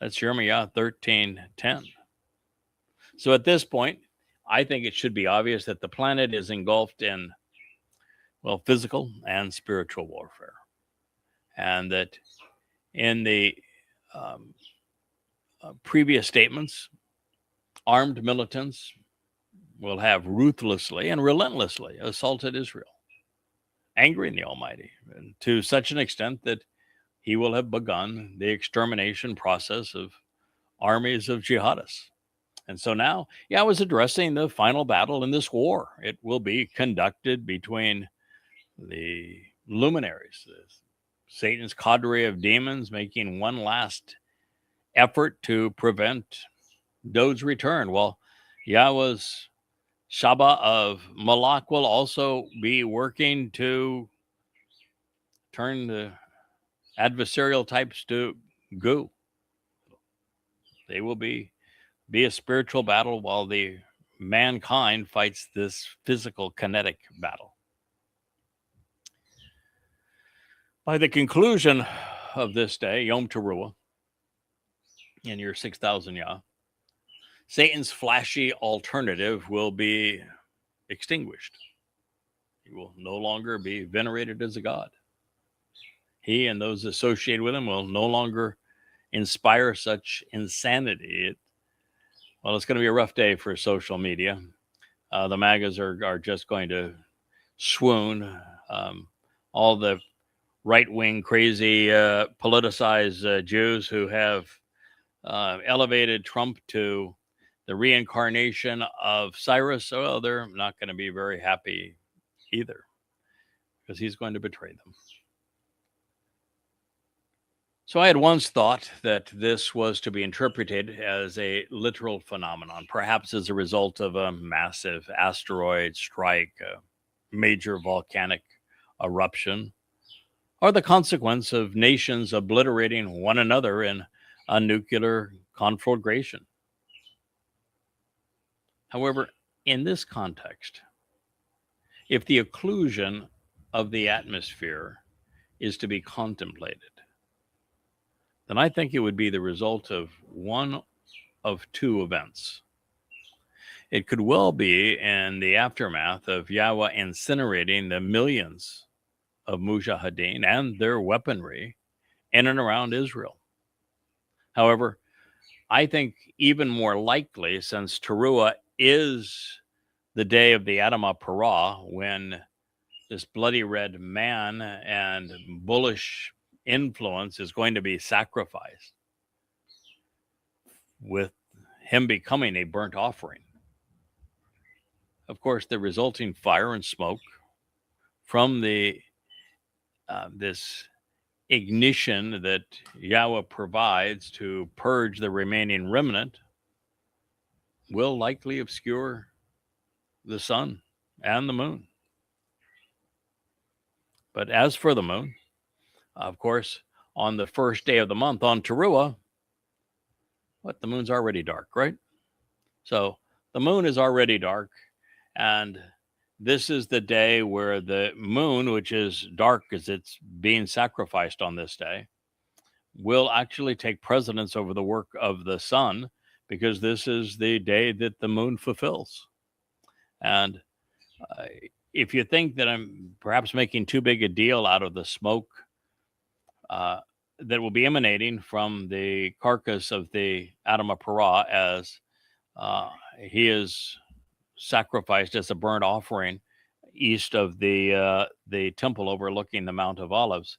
That's Jeremiah 13:10. So at this point, I think it should be obvious that the planet is engulfed in, well, physical and spiritual warfare. And that in the previous statements, armed militants will have ruthlessly and relentlessly assaulted Israel, angering the Almighty, and to such an extent that he will have begun the extermination process of armies of jihadists. And so now Yahweh is addressing the final battle in this war. It will be conducted between the luminaries, Satan's cadre of demons, making one last effort to prevent Dod's return, while Yahweh's Shaba of Malak will also be working to turn the adversarial types to goo. They will be a spiritual battle, while the mankind fights this physical kinetic battle. By the conclusion of this day, Yom Taruw, in year 6000 Yah, Satan's flashy alternative will be extinguished. He will no longer be venerated as a god. He and those associated with him will no longer inspire such insanity. Well, it's going to be a rough day for social media. The MAGAs are just going to swoon. All the right-wing, crazy, politicized Jews who have elevated Trump to the reincarnation of Cyrus, well, they're not going to be very happy either, because he's going to betray them. So I had once thought that this was to be interpreted as a literal phenomenon, perhaps as a result of a massive asteroid strike, a major volcanic eruption, or the consequence of nations obliterating one another in a nuclear conflagration. However, in this context, if the occlusion of the atmosphere is to be contemplated, then I think it would be the result of one of two events. It could well be in the aftermath of Yahowah incinerating the millions of mujahideen and their weaponry in and around Israel. However, I think even more likely, since Taruah is the day of the Adamah Parah, when this bloody red man and bullish influence is going to be sacrificed, with him becoming a burnt offering. Of course, the resulting fire and smoke from the this ignition that Yahowah provides to purge the remaining remnant will likely obscure the sun and the moon. But as for the moon, of course, on the first day of the month, on Taruah, the moon's already dark, right? So the moon is already dark, and this is the day where the moon, which is dark as it's being sacrificed on this day, will actually take precedence over the work of the sun, because this is the day that the moon fulfills. And if you think that I'm perhaps making too big a deal out of the smoke that will be emanating from the carcass of the Adamah Parah as he is sacrificed as a burnt offering east of the temple overlooking the Mount of Olives,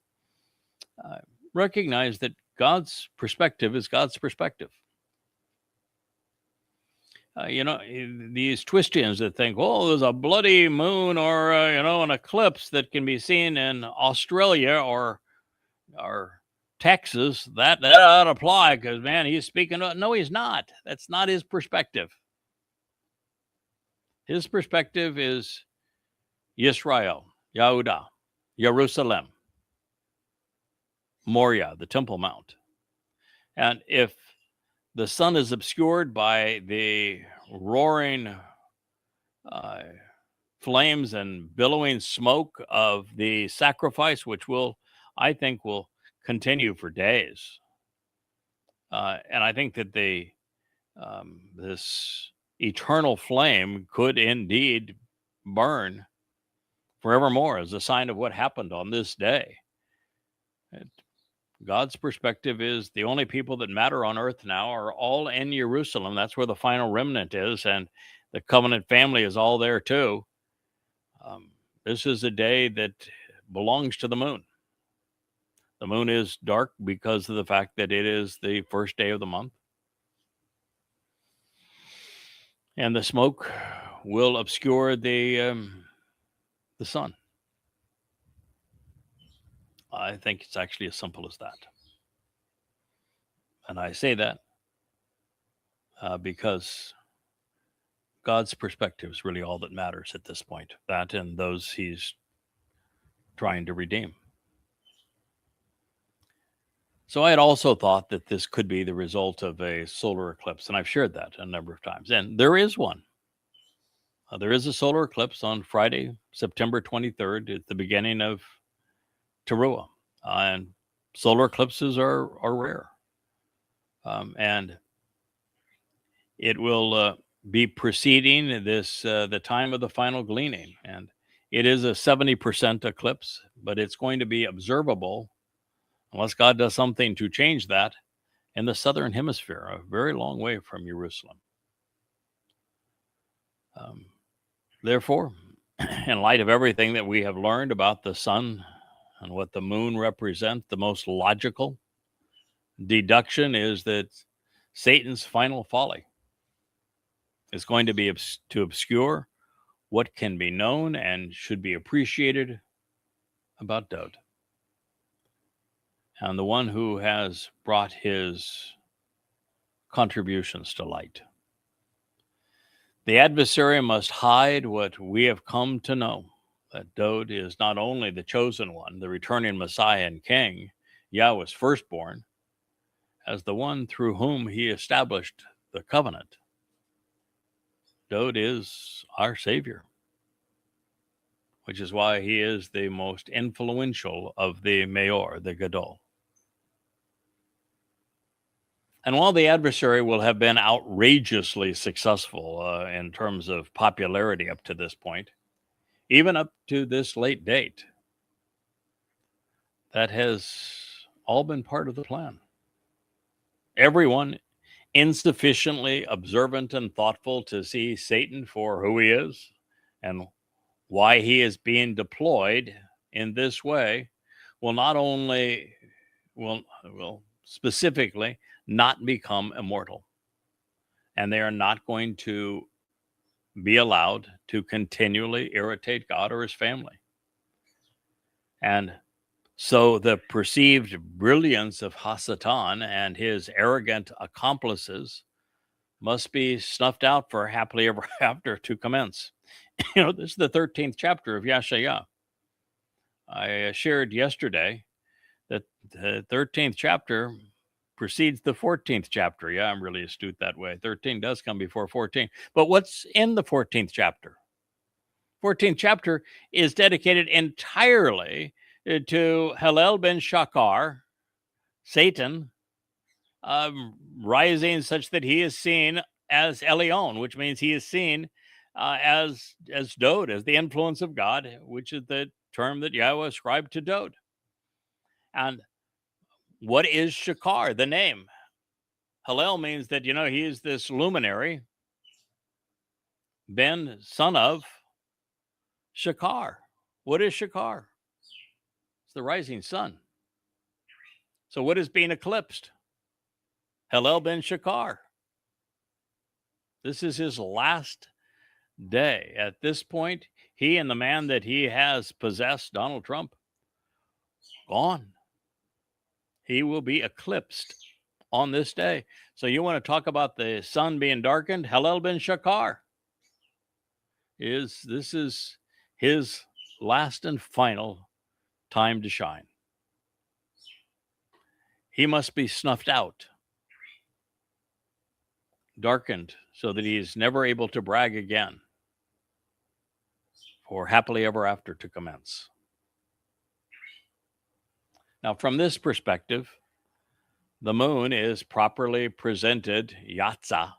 recognize that God's perspective is God's perspective. These Twistians that think, oh, there's a bloody moon or, an eclipse that can be seen in Australia or Texas, that ought to apply because, man, he's speaking. No, he's not. That's not his perspective. His perspective is Yisra'el, Yehudah, Jerusalem, Moriah, the Temple Mount. And if the sun is obscured by the roaring flames and billowing smoke of the sacrifice, which I think will continue for days. And I think that this eternal flame could indeed burn forevermore as a sign of what happened on this day. God's perspective is the only people that matter on earth now are all in Jerusalem. That's where the final remnant is, and the covenant family is all there too. This is a day that belongs to the moon. The moon is dark because of the fact that it is the first day of the month. And the smoke will obscure the sun. I think it's actually as simple as that. And I say that because God's perspective is really all that matters at this point. That and those he's trying to redeem. So I had also thought that this could be the result of a solar eclipse, and I've shared that a number of times. And there is one. There is a solar eclipse on Friday, September 23rd. It's the beginning of Taruah. And solar eclipses are rare. And it will be preceding this the time of the final gleaning. And it is a 70% eclipse, but it's going to be observable, unless God does something to change that, in the southern hemisphere, a very long way from Jerusalem. Therefore, in light of everything that we have learned about the sun and what the moon represents, the most logical deduction is that Satan's final folly is going to be to obscure what can be known and should be appreciated about Dod, and the one who has brought his contributions to light. The adversary must hide what we have come to know, that Dod is not only the chosen one, the returning Messiah and King, Yahweh's firstborn, as the one through whom he established the covenant. Dod is our Savior, which is why he is the most influential of the Mayor, the Gadol. And while the adversary will have been outrageously successful in terms of popularity up to this point, even up to this late date, that has all been part of the plan. Everyone insufficiently observant and thoughtful to see Satan for who he is and why he is being deployed in this way will not only, will specifically not become immortal. And they are not going to be allowed to continually irritate God or his family. And so the perceived brilliance of Satan and his arrogant accomplices must be snuffed out for happily ever after to commence. This is the 13th chapter of Yahowah. I shared yesterday that the 13th chapter precedes the 14th chapter. Yeah, I'm really astute that way. 13 does come before 14. But what's in the 14th chapter? 14th chapter is dedicated entirely to Halal ben Shakar, Satan, rising such that he is seen as Elion, which means he is seen as Dod, as the influence of God, which is the term that Yahweh ascribed to Dod. And what is Shakar, the name? Halal means that, he is this luminary, Ben, son of Shakar. What is Shakar? It's the rising sun. So what is being eclipsed? Halal ben Shakar. This is his last day. At this point, he and the man that he has possessed, Donald Trump, gone. He will be eclipsed on this day. So you want to talk about the sun being darkened? Halal ben Shakar. This is his last and final time to shine. He must be snuffed out, darkened, so that he is never able to brag again, for happily ever after to commence. Now, from this perspective, the moon is properly presented, Yatza,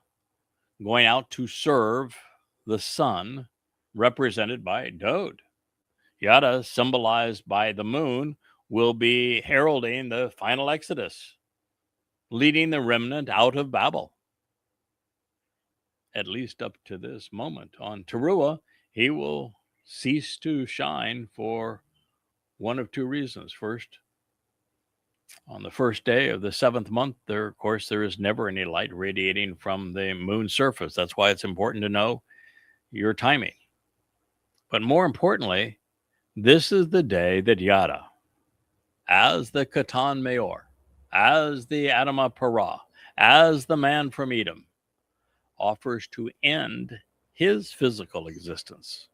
going out to serve the sun, represented by Dod. Yada, symbolized by the moon, will be heralding the final exodus, leading the remnant out of Babel. At least up to this moment. On Taruah, he will cease to shine for one of two reasons. First, on the first day of the 7th month, there is never any light radiating from the moon's surface. That's why it's important to know your timing. But more importantly, this is the day that Yada, as the Katan Mayor, as the Adama Parah, as the man from Edom, offers to end his physical existence,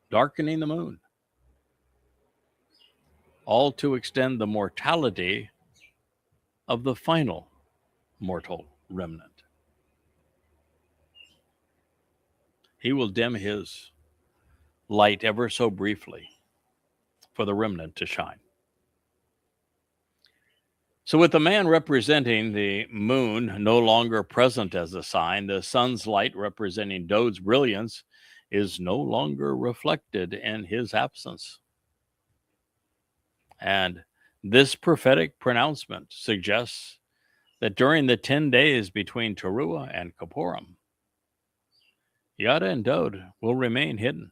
darkening the moon, all to extend the mortality of the final mortal remnant. He will dim his light ever so briefly for the remnant to shine. So, with the man representing the moon no longer present as a sign, the sun's light representing Dod's brilliance is no longer reflected in his absence. And this prophetic pronouncement suggests that during the 10 days between Teruah and Kippurim, Yada and Dod will remain hidden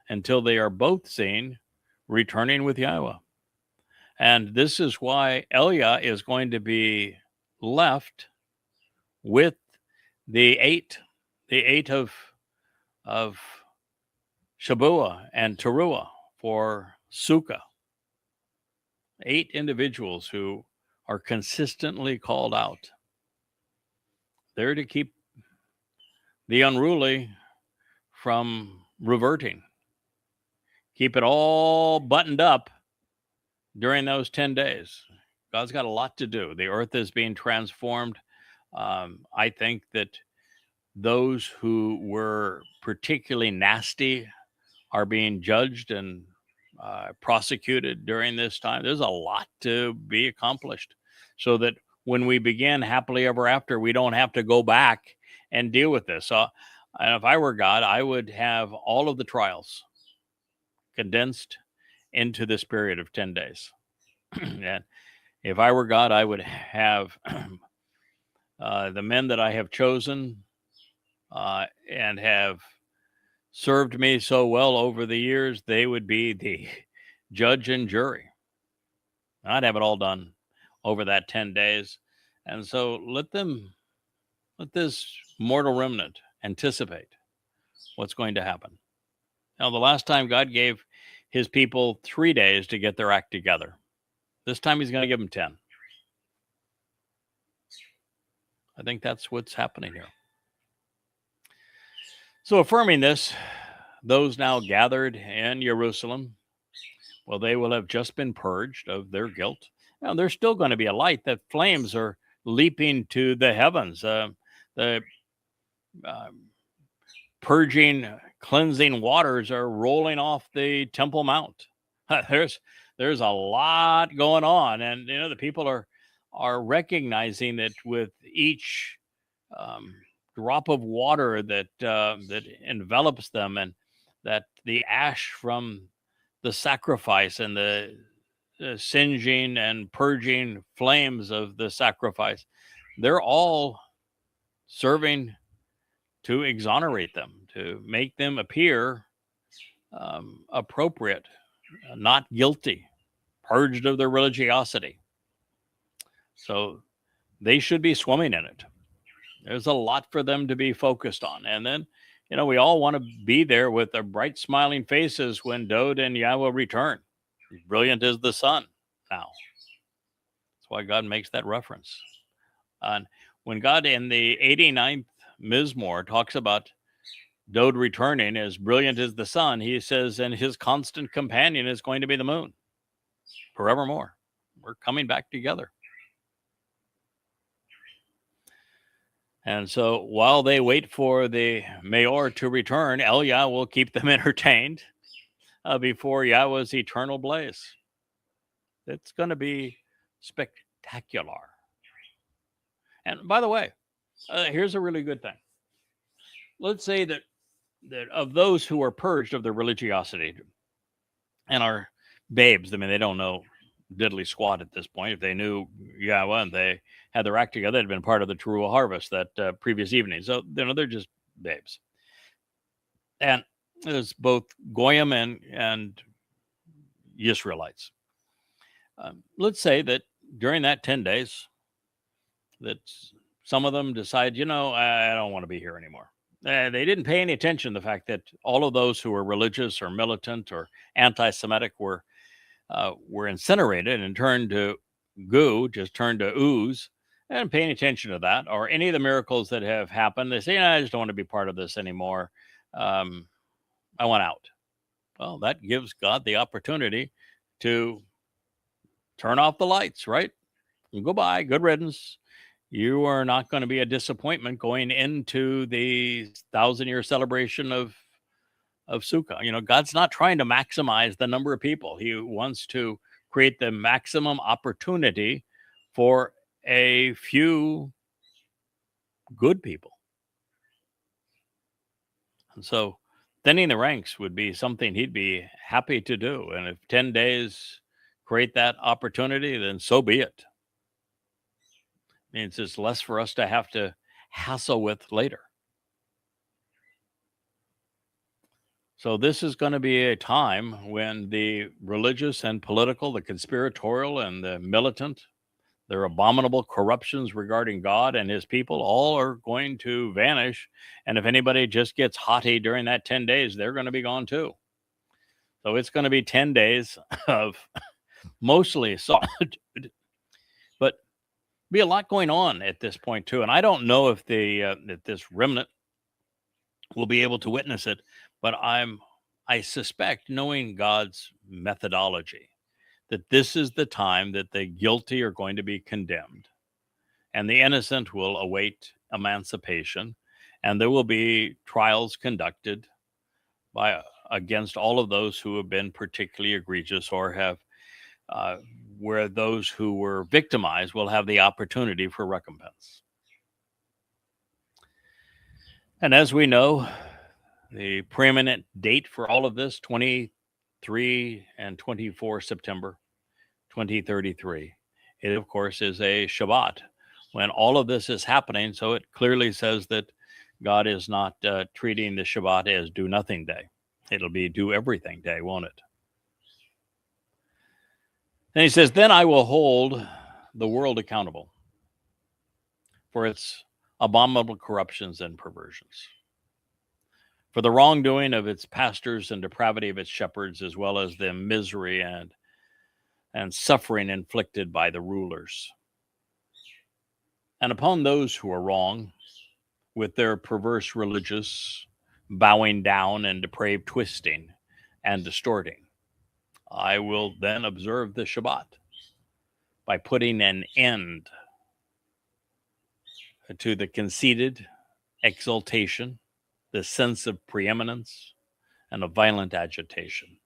until they are both seen returning with Yahowah. And this is why Eliah is going to be left with the eight of Shabuah and Teruah for Sukkah. 8 individuals who are consistently called out. They're to keep the unruly from reverting. Keep it all buttoned up during those 10 days. God's got a lot to do. The earth is being transformed. I think that those who were particularly nasty are being judged and prosecuted during this time. There's a lot to be accomplished so that when we begin happily ever after, we don't have to go back and deal with this. So if I were God, I would have all of the trials condensed into this period of 10 days. And if I were God, I would have the men that I have chosen and have served me so well over the years, they would be the judge and jury. I'd have it all done over that 10 days. And so let this mortal remnant anticipate what's going to happen. Now, the last time God gave his people 3 days to get their act together. This time he's going to give them 10. I think that's what's happening here. So affirming this, those now gathered in Jerusalem, well, they will have just been purged of their guilt. Now, there's still going to be a light. That flames are leaping to the heavens. The purging, cleansing waters are rolling off the Temple Mount. There's a lot going on, and the people are recognizing that with each drop of water that envelops them, and that the ash from the sacrifice and the singeing and purging flames of the sacrifice, they're all serving to exonerate them, to make them appear appropriate, not guilty, purged of their religiosity. So they should be swimming in it. There's a lot for them to be focused on. And then, we all want to be there with their bright smiling faces when Dod and Yahowah return. Brilliant is the sun now. That's why God makes that reference. And when God in the 89th Mizmor talks about Dod returning as brilliant as the sun, he says, and his constant companion is going to be the moon forevermore. We're coming back together. And so while they wait for the mayor to return, Eliah will keep them entertained before Yahweh's eternal blaze. It's going to be spectacular. And by the way, here's a really good thing. Let's say that of those who are purged of their religiosity and are babes, they don't know diddly squat at this point. If they knew Yahowah and they had their act together, they'd been part of the Teruah harvest that previous evening. So, they're just babes. And there's both Goyim and Yisraelites. Let's say that during that 10 days, that some of them decide, I don't want to be here anymore. They didn't pay any attention to the fact that all of those who were religious or militant or anti-Semitic were incinerated and turned to goo, just turned to ooze, and paying attention to that, or any of the miracles that have happened. They say, I just don't want to be part of this anymore. I want out. Well, that gives God the opportunity to turn off the lights, right? And goodbye, good riddance. you are not going to be a disappointment going into the 1,000-year celebration of Sukkah. You know, God's not trying to maximize the number of people. He wants to create the maximum opportunity for a few good people. And so thinning the ranks would be something he'd be happy to do. And if 10 days create that opportunity, then so be it. Means it's less for us to have to hassle with later. So this is going to be a time when the religious and political, the conspiratorial and the militant, their abominable corruptions regarding God and his people, all are going to vanish. And if anybody just gets haughty during that 10 days, they're going to be gone too. So it's going to be 10 days of mostly solitude, but be a lot going on at this point too. And I don't know if if this remnant will be able to witness it, but I suspect, knowing God's methodology, that this is the time that the guilty are going to be condemned and the innocent will await emancipation, and there will be trials conducted by against all of those who have been particularly egregious or have where those who were victimized will have the opportunity for recompense. And as we know, the preeminent date for all of this, 23 and 24 September 2033, it of course is a Shabbat when all of this is happening. So it clearly says that God is not treating the Shabbat as do nothing day. It'll be do everything day, won't it? And he says, then I will hold the world accountable for its abominable corruptions and perversions, for the wrongdoing of its pastors and depravity of its shepherds, as well as the misery and suffering inflicted by the rulers. And upon those who are wrong, with their perverse religious bowing down and depraved twisting and distorting, I will then observe the Shabbat by putting an end to the conceited exaltation, the sense of preeminence, and of violent agitation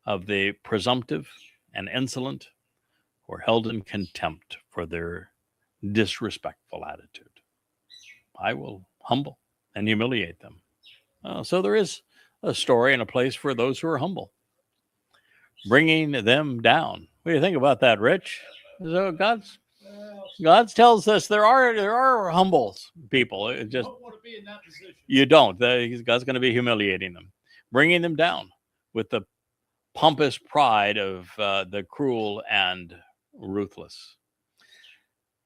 of the presumptive and insolent, who are held in contempt for their disrespectful attitude. I will humble and humiliate them. So there is a story and a place for those who are humble, bringing them down. What do you think about that, Rich? So God tells us there are humble people. It just,
don't want to be in that position.
You don't. God's going to be humiliating them, bringing them down with the pompous pride of the cruel and ruthless.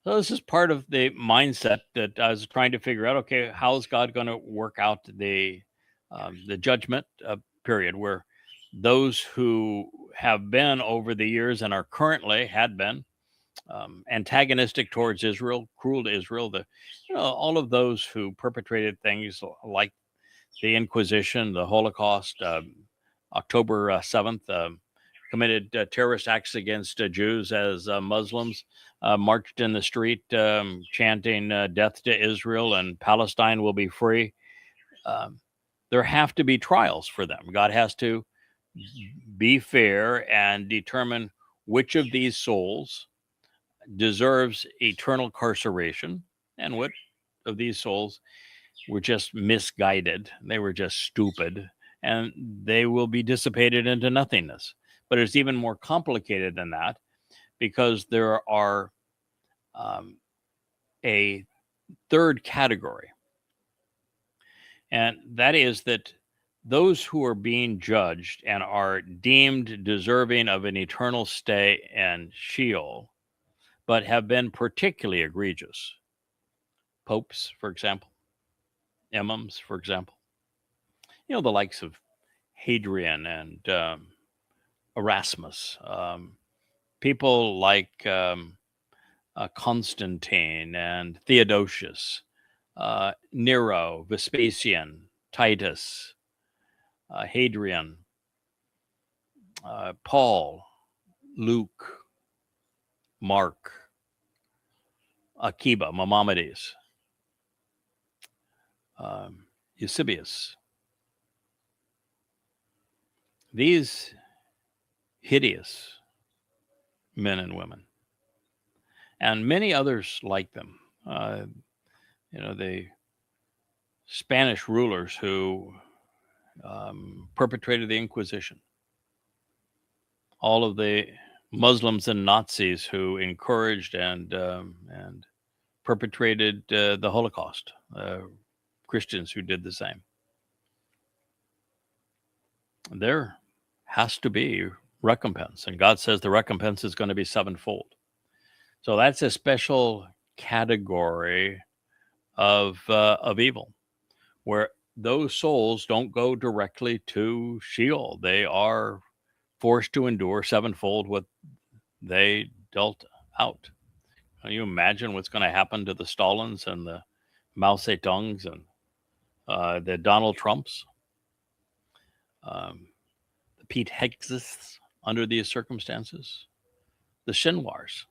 So this is part of the mindset that I was trying to figure out. Okay, how is God going to work out the judgment period, where those who have been over the years and are currently had been antagonistic towards Israel, cruel to Israel, all of those who perpetrated things like the Inquisition, the Holocaust, October 7th, committed terrorist acts against Jews as Muslims marched in the street chanting death to Israel and Palestine will be free. There have to be trials for them. God has to be fair and determine which of these souls deserves eternal carceration and what of these souls were just misguided. They were just stupid and they will be dissipated into nothingness. But it's even more complicated than that, because there are a third category. And that is that those who are being judged and are deemed deserving of an eternal stay in Sheol, but have been particularly egregious. Popes, for example, imams, for example, the likes of Hadrian and Erasmus, people like Constantine and Theodosius, Nero, Vespasian, Titus, Hadrian, Paul, Luke, Mark, Akiba, Maimonides, Eusebius. These hideous men and women, and many others like them. The Spanish rulers who perpetrated the Inquisition, all of the Muslims and Nazis who encouraged and perpetrated the Holocaust, Christians who did the same. There has to be recompense, and God says the recompense is going to be sevenfold. So that's a special category of evil, where those souls don't go directly to Sheol. They are forced to endure sevenfold what they dealt out. Can you imagine what's going to happen to the Stalins and the Mao Zedongs and the Donald Trumps, the Pete Hegseths under these circumstances, the Shinwars,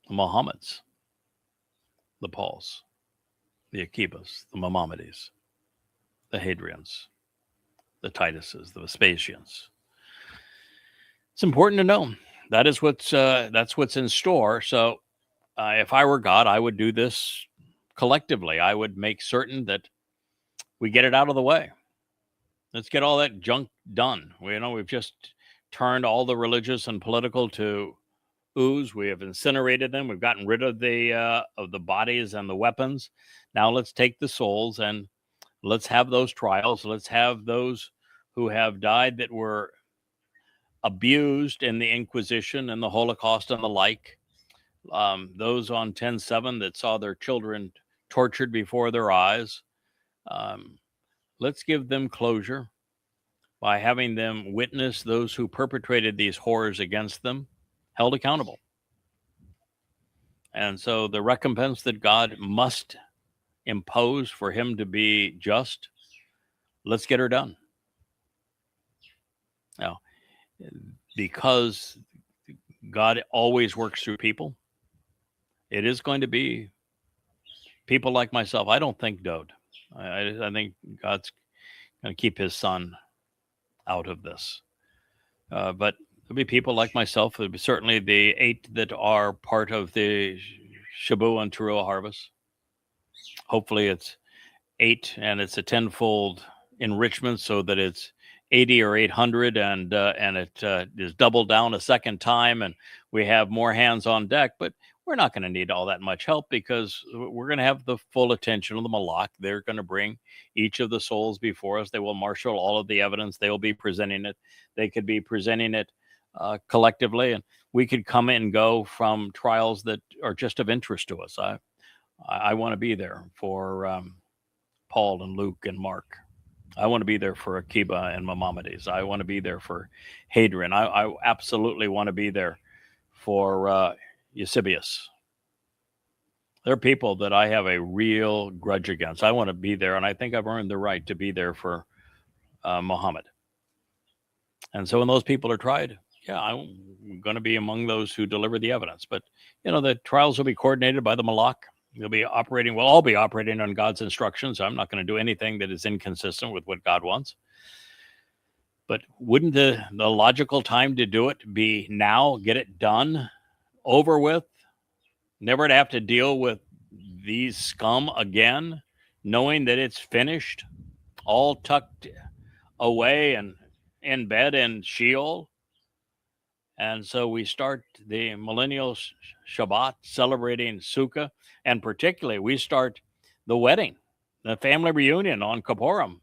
the Mohammeds, the Pauls, the Akibas, the Maimonides, the Hadrians, the Tituses, the Vespasians. It's important to know that is that's what's in store. So if I were God, I would do this collectively. I would make certain that we get it out of the way. Let's get all that junk done. We've just turned all the religious and political to ooze. We have incinerated them. We've gotten rid of the bodies and the weapons. Now let's take the souls and let's have those trials. Let's have those who have died that were abused in the Inquisition and the Holocaust and the like. Those on 10/7 that saw their children tortured before their eyes. Let's give them closure by having them witness those who perpetrated these horrors against them held accountable. And so the recompense that God must impose for him to be just, let's get her done. Now, because God always works through people, it is going to be people like myself. I don't think Dode. I think God's going to keep his son out of this. But there'll be people like myself. There'll be certainly the 8 that are part of the Shabu and Taruah harvest. Hopefully it's 8 and it's a tenfold enrichment so that it's 80 or 800 and it is doubled down a second time and we have more hands on deck. But we're not going to need all that much help because we're going to have the full attention of the Malak. They're going to bring each of the souls before us. They will marshal all of the evidence. They will be presenting it. They could be presenting it collectively, and we could come and go from trials that are just of interest to us. I want to be there for Paul and Luke and Mark. I want to be there for Akiba and Maimonides. I want to be there for Hadrian. I absolutely want to be there for Eusebius. They're people that I have a real grudge against. I want to be there, and I think I've earned the right to be there for Muhammad. And so when those people are tried, yeah, I'm going to be among those who deliver the evidence. But, the trials will be coordinated by the Malak. We'll all be operating on God's instructions. I'm not going to do anything that is inconsistent with what God wants. But wouldn't the logical time to do it be now, get it done, over with, never to have to deal with these scum again, knowing that it's finished, all tucked away and in bed in Sheol? And so we start the millennial Shabbat celebrating Sukkah, and particularly we start the wedding, the family reunion on Kippurim.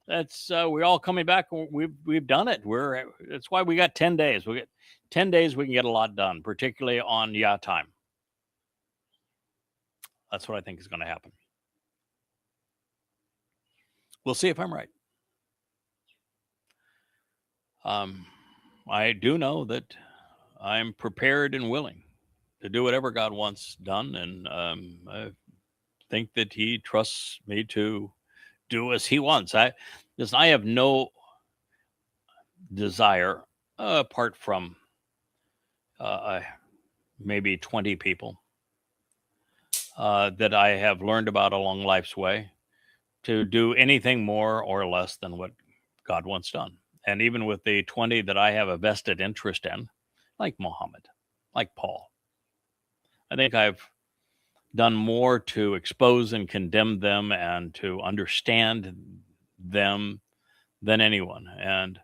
That's we're all coming back. We've done it. That's why we got 10 days. We get 10 days. We can get a lot done, particularly on Yah time. That's what I think is going to happen. We'll see if I'm right. I do know that I'm prepared and willing to do whatever God wants done, and I think that He trusts me to do as He wants. I have no desire, apart from maybe 20 people, that I have learned about along life's way to do anything more or less than what God wants done. And even with the 20 that I have a vested interest in, like Muhammad, like Paul, I think I've done more to expose and condemn them and to understand them than anyone. And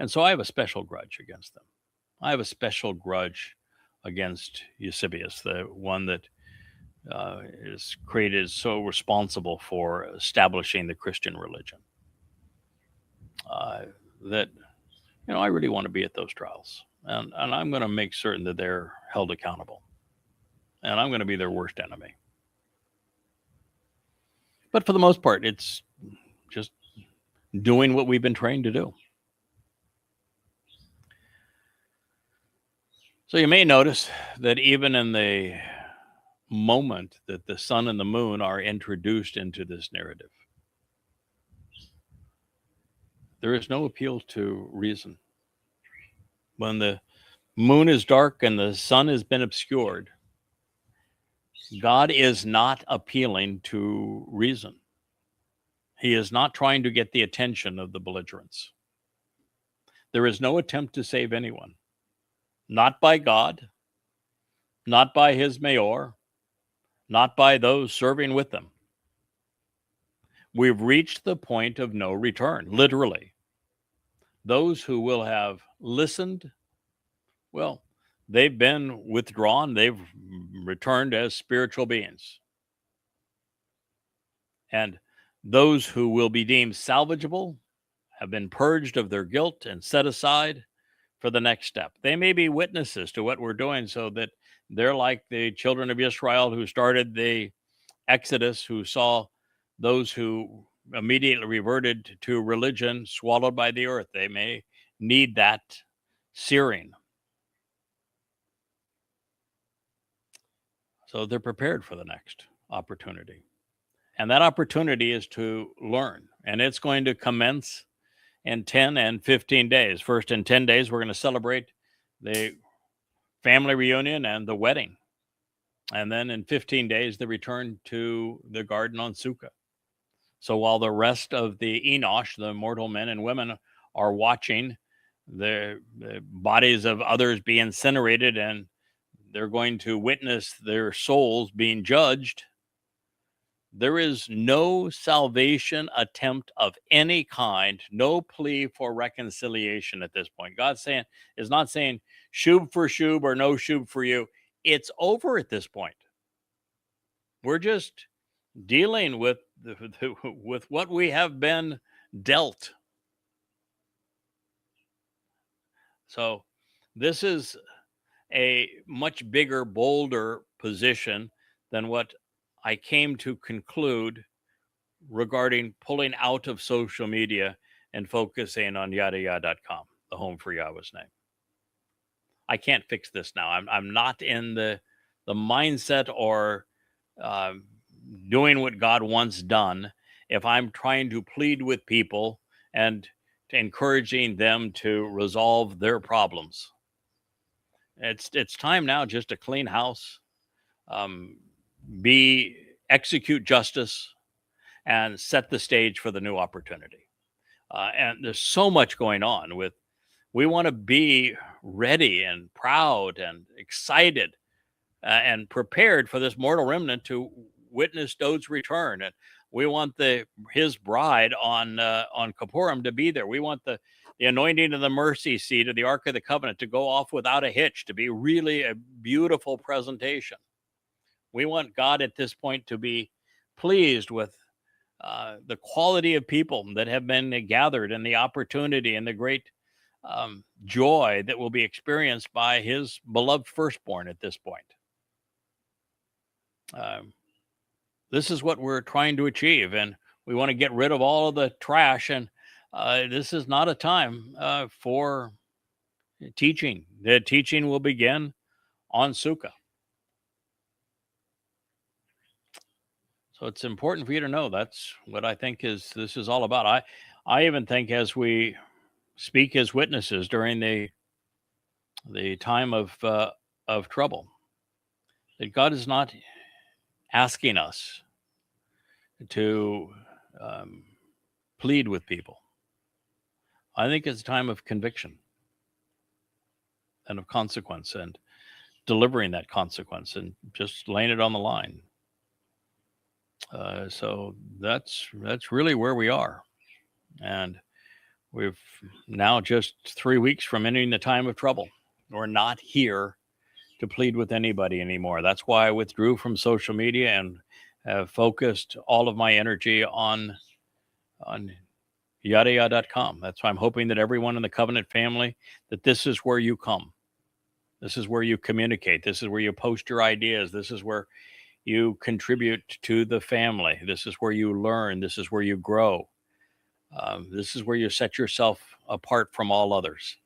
so I have a special grudge against them. I have a special grudge against Eusebius, the one that is created so responsible for establishing the Christian religion. That I really want to be at those trials, and I'm going to make certain that they're held accountable, and I'm going to be their worst enemy. But for the most part, it's just doing what we've been trained to do. So you may notice that even in the moment that the sun and the moon are introduced into this narrative, there is no appeal to reason. When the moon is dark and the sun has been obscured, God is not appealing to reason. He is not trying to get the attention of the belligerents. There is no attempt to save anyone, not by God, not by his mayor, not by those serving with them. We've reached the point of no return, literally. Those who will have listened, well, they've been withdrawn. They've returned as spiritual beings. And those who will be deemed salvageable have been purged of their guilt and set aside for the next step. They may be witnesses to what we're doing, so that they're like the children of Yisra'el who started the Exodus, who saw those who immediately reverted to religion swallowed by the earth. They may need that searing. So they're prepared for the next opportunity. And that opportunity is to learn. And it's going to commence in 10 and 15 days. First, in 10 days, we're going to celebrate the family reunion and the wedding. And then in 15 days, the return to the garden on Sukkah. So while the rest of the enowsh, the mortal men and women, are watching the bodies of others be incinerated, and they're going to witness their souls being judged, there is no salvation attempt of any kind, no plea for reconciliation at this point. God is not saying shub for shub or no shub for you. It's over at this point. We're just dealing with with what we have been dealt. So this is a much bigger, bolder position than what I came to conclude regarding pulling out of social media and focusing on yadayah.com, the home for Yahweh's name. I can't fix this now. I'm not in the mindset or doing what God wants done if I'm trying to plead with people and encouraging them to resolve their problems. It's time now just to clean house, execute justice, and set the stage for the new opportunity. And there's so much going on we want to be ready and proud and excited and prepared for this mortal remnant to witness Dod's return. And we want his bride on Kippurim to be there. We want the anointing of the mercy seat of the Ark of the Covenant to go off without a hitch, to be really a beautiful presentation. We want God at this point to be pleased with the quality of people that have been gathered, and the opportunity and the great joy that will be experienced by his beloved firstborn at this point. This is what we're trying to achieve, and we want to get rid of all of the trash, and this is not a time for teaching. The teaching will begin on Sukkah. So it's important for you to know that's what I think this is all about. I even think as we speak as witnesses during the time of trouble, that God is not asking us to plead with people. I think it's a time of conviction and of consequence, and delivering that consequence and just laying it on the line. So that's really where we are. And we've now just 3 weeks from entering the time of trouble. We're not here to plead with anybody anymore. That's why I withdrew from social media and have focused all of my energy on Yahowah.com. That's why I'm hoping that everyone in the covenant family, that this is where you come. This is where you communicate. This is where you post your ideas. This is where you contribute to the family. This is where you learn. This is where you grow. This is where you set yourself apart from all others.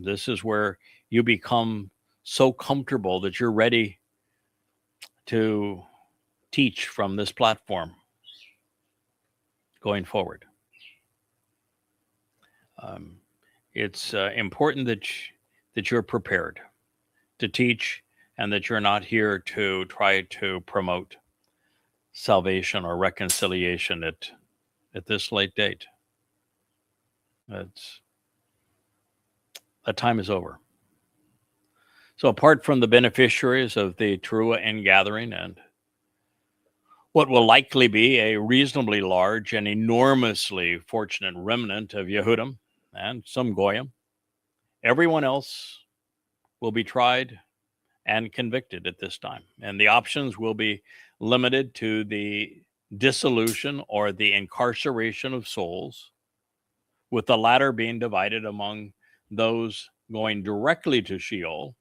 This is where you become so comfortable that you're ready to teach from this platform going forward. It's important that you're prepared to teach, and that you're not here to try to promote salvation or reconciliation at this late date. That time is over. So apart from the beneficiaries of the Teruah ingathering and what will likely be a reasonably large and enormously fortunate remnant of Yehudim and some Goyim, everyone else will be tried and convicted at this time. And the options will be limited to the dissolution or the incarceration of souls, with the latter being divided among those going directly to Sheol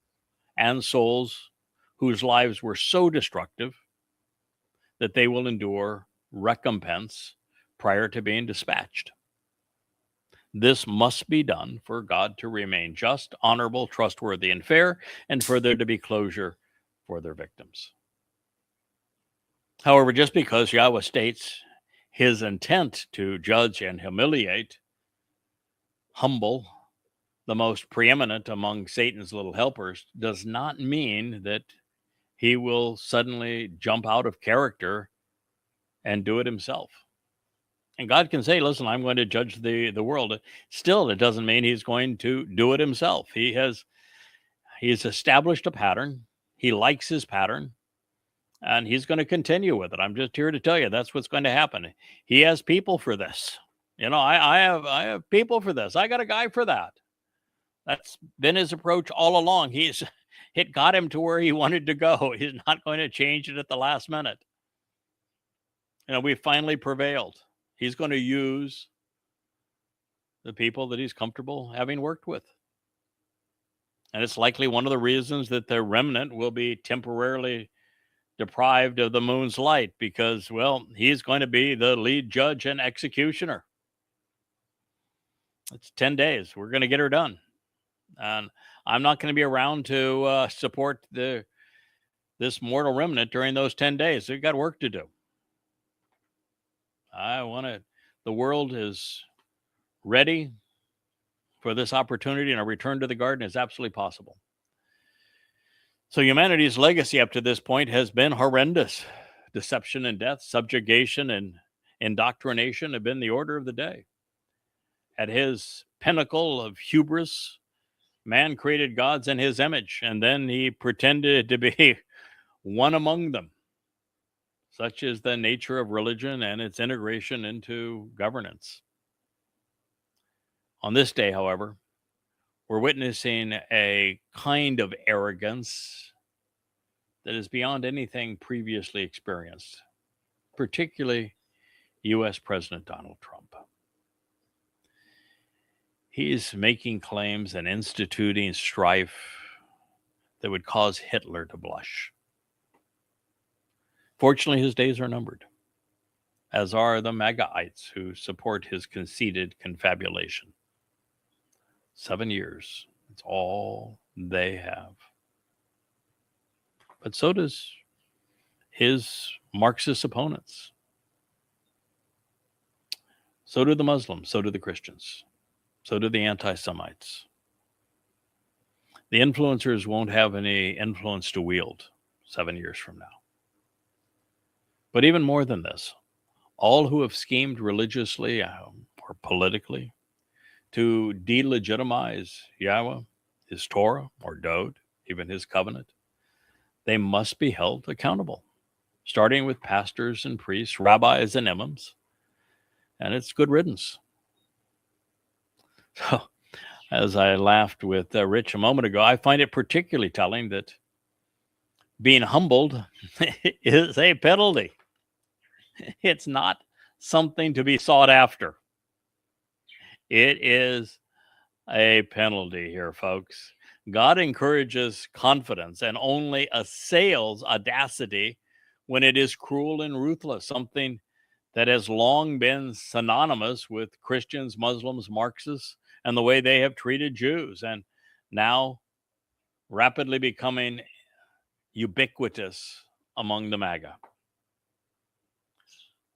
and souls whose lives were so destructive that they will endure recompense prior to being dispatched. This must be done for God to remain just, honorable, trustworthy, and fair, and for there to be closure for their victims. However, just because Yahweh states his intent to judge and humiliate, humble the most preeminent among Satan's little helpers, does not mean that he will suddenly jump out of character and do it himself. And God can say, listen, I'm going to judge the world. Still, it doesn't mean he's going to do it himself. He's established a pattern. He likes his pattern, and he's going to continue with it. I'm just here to tell you that's what's going to happen. He has people for this. I have people for this. I got a guy for that. That's been his approach all along. It got him to where he wanted to go. He's not going to change it at the last minute. We finally prevailed. He's going to use the people that he's comfortable having worked with. And it's likely one of the reasons that the remnant will be temporarily deprived of the moon's light, because, well, he's going to be the lead judge and executioner. It's 10 days. We're going to get her done. And I'm not going to be around to support this mortal remnant during those 10 days. They've got work to do. The world is ready for this opportunity, and a return to the garden is absolutely possible. So humanity's legacy up to this point has been horrendous. Deception and death, subjugation and indoctrination have been the order of the day. At his pinnacle of hubris, man created gods in his image, and then he pretended to be one among them. Such is the nature of religion and its integration into governance. On this day, however, we're witnessing a kind of arrogance that is beyond anything previously experienced, particularly U.S. President Donald Trump. He's making claims and instituting strife that would cause Hitler to blush. Fortunately, his days are numbered, as are the MAGAites who support his conceited confabulation. 7 years, it's all they have. But so does his Marxist opponents. So do the Muslims, so do the Christians, so do the anti-Semites. The influencers won't have any influence to wield 7 years from now. But even more than this, all who have schemed religiously or politically to delegitimize Yahweh, his Torah, or Dode, even his covenant, they must be held accountable, starting with pastors and priests, rabbis and imams, and it's good riddance. So, as I laughed with Rich a moment ago, I find it particularly telling that being humbled is a penalty. It's not something to be sought after. It is a penalty here, folks. God encourages confidence and only assails audacity when it is cruel and ruthless, something that has long been synonymous with Christians, Muslims, Marxists, and the way they have treated Jews, and now rapidly becoming ubiquitous among the MAGA.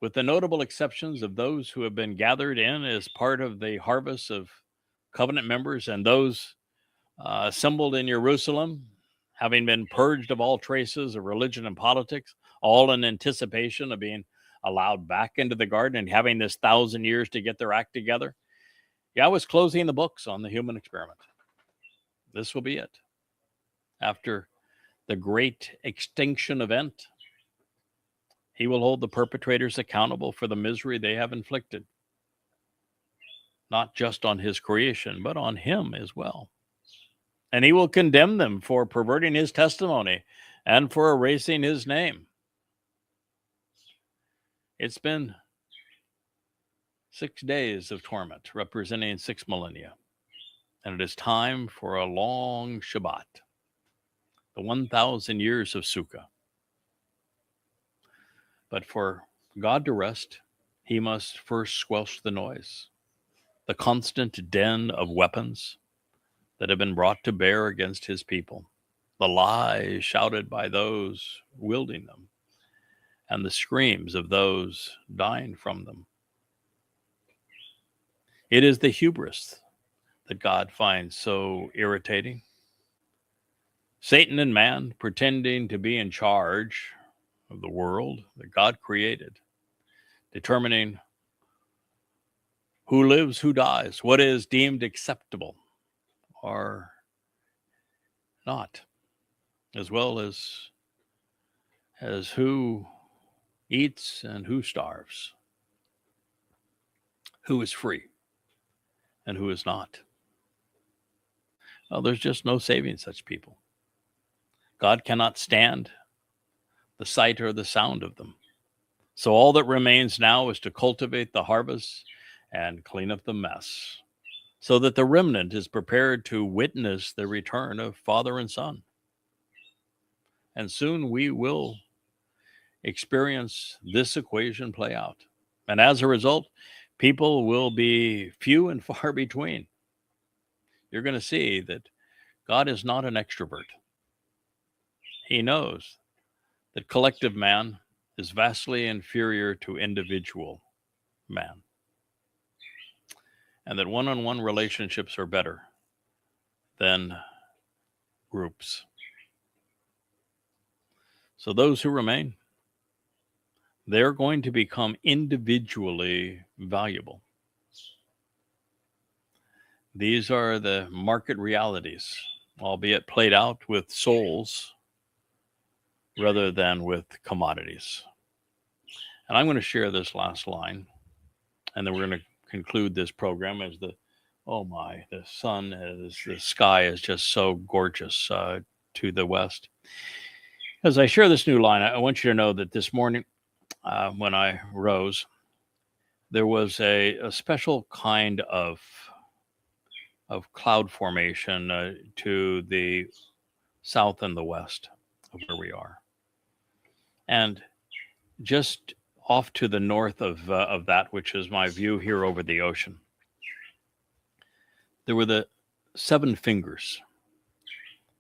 With the notable exceptions of those who have been gathered in as part of the harvest of covenant members and those assembled in Jerusalem, having been purged of all traces of religion and politics, all in anticipation of being allowed back into the garden and having this 1,000 years to get their act together. Yahweh's closing the books on the human experiment. This will be it. After the great extinction event, he will hold the perpetrators accountable for the misery they have inflicted, not just on his creation, but on him as well. And he will condemn them for perverting his testimony and for erasing his name. It's been 6 days of torment, representing 6 millennia. And it is time for a long Shabbat, the 1,000 years of Sukkah. But for God to rest, he must first squelch the noise, the constant din of weapons that have been brought to bear against his people, the lies shouted by those wielding them, and the screams of those dying from them. It is the hubris that God finds so irritating. Satan and man pretending to be in charge of the world that God created, determining who lives, who dies, what is deemed acceptable or not, as well as who eats and who starves, who is free and who is not. Well, there's just no saving such people. God cannot stand the sight or the sound of them. So all that remains now is to cultivate the harvest and clean up the mess, so that the remnant is prepared to witness the return of Father and Son. And soon we will experience this equation play out. And as a result, people will be few and far between. You're going to see that God is not an extrovert. He knows that collective man is vastly inferior to individual man, and that one-on-one relationships are better than groups. So those who remain, they're going to become individually valuable. These are the market realities, albeit played out with souls rather than with commodities. And I'm going to share this last line, and then we're going to conclude this program as the sky is just so gorgeous to the west. As I share this new line, I want you to know that this morning when I rose, there was a special kind of cloud formation to the south and the west of where we are. And just off to the north of that, which is my view here over the ocean, there were the 7 fingers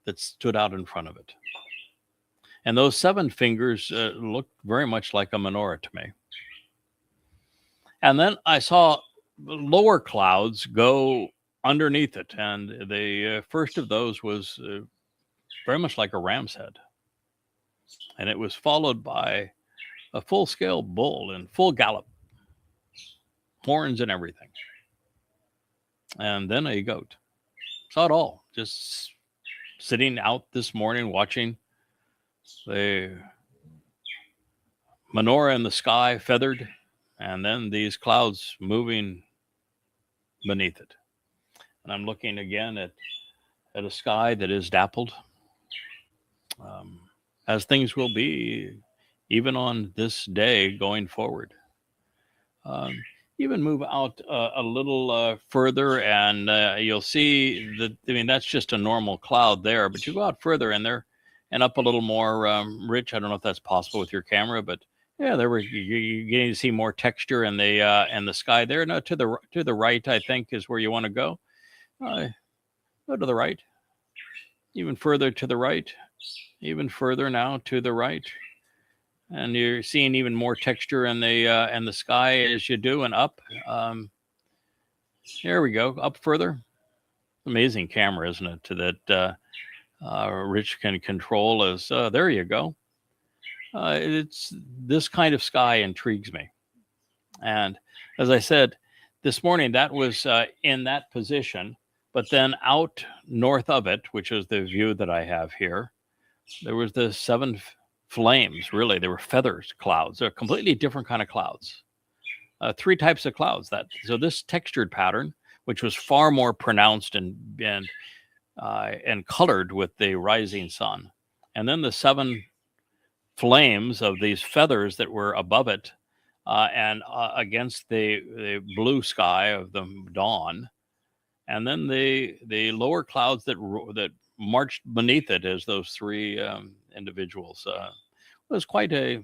that stood out in front of it. And those 7 fingers looked very much like a menorah to me. And then I saw lower clouds go underneath it. And the first of those was very much like a ram's head. And it was followed by a full-scale bull in full gallop, horns and everything. And then a goat. Saw it all. Just sitting out this morning watching the menorah in the sky, feathered, and then these clouds moving beneath it. And I'm looking again at a sky that is dappled, as things will be even on this day going forward. Even move out a little further, and you'll see that, I mean, that's just a normal cloud there, but you go out further and up a little more, Rich. I don't know if that's possible with your camera, but yeah, you're getting to see more texture in the sky there. No, to the right, I think, is where you want to go. Go to the right, even further to the right, even further now to the right. And you're seeing even more texture in the sky as you do, and up. There we go, up further. Amazing camera, isn't it? To that Rich can control as there you go. It's this kind of sky intrigues me, and as I said this morning, that was in that position. But then out north of it, which is the view that I have here, there was the 7 flames. Really, they were feathers clouds. They're a completely different kind of clouds. 3 types of clouds. So this textured pattern, which was far more pronounced and colored with the rising sun, and then the 7 flames of these feathers that were above it, and against the blue sky of the dawn, and then the lower clouds that marched beneath it as those 3 individuals. Was quite a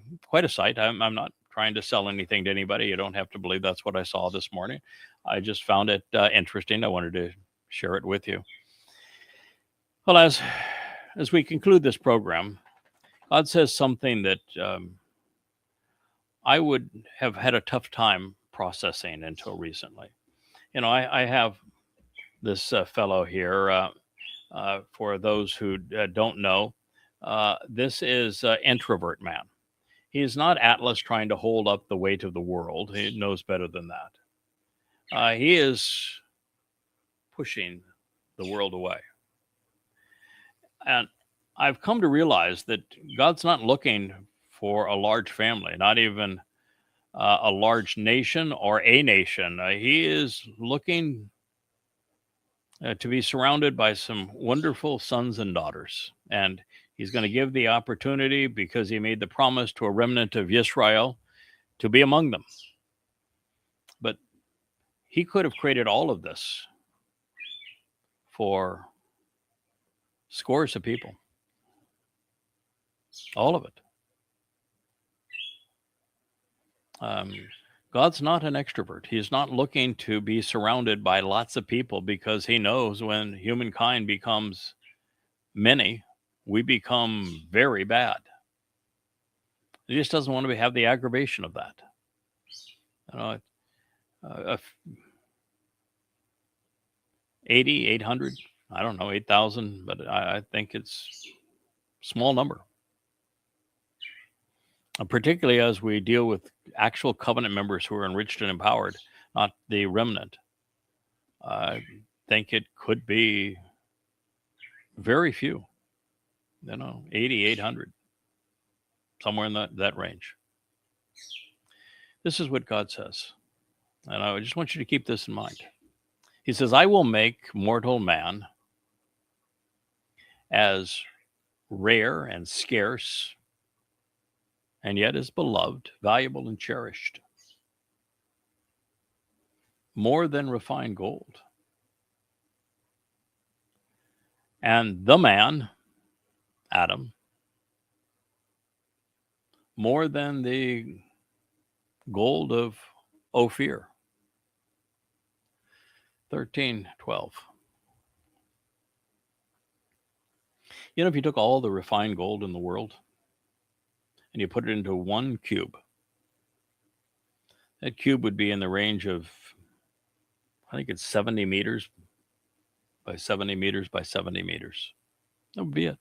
sight. I'm not trying to sell anything to anybody. You don't have to believe that's what I saw this morning. I just found it interesting. I wanted to share it with you. Well, as we conclude this program, God says something that I would have had a tough time processing until recently. You know, I have this fellow here. For those who don't know, this is introvert man. He is not Atlas trying to hold up the weight of the world. He knows better than that. He is pushing the world away. And I've come to realize that God's not looking for a large family, not even a large nation or a nation. He is looking to be surrounded by some wonderful sons and daughters. And he's going to give the opportunity, because he made the promise to a remnant of Yisra'el, to be among them. But he could have created all of this for scores of people. All of it. God's not an extrovert. He's not looking to be surrounded by lots of people, because he knows when humankind becomes many, we become very bad. He just doesn't want to have the aggravation of that. You know, 80, 800, I don't know, 8,000, but I think it's a small number. Particularly as we deal with actual covenant members who are enriched and empowered, not the remnant. I think it could be very few, 80, 800, somewhere in that range. This is what God says. And I just want you to keep this in mind. He says, I will make mortal man as rare and scarce, and yet is beloved, valuable, and cherished, more than refined gold. And the man, Adam, more than the gold of Ophir. 13:12. You know, if you took all the refined gold in the world and you put it into one cube, that cube would be in the range of, I think it's 70 meters by 70 meters by 70 meters. That would be it.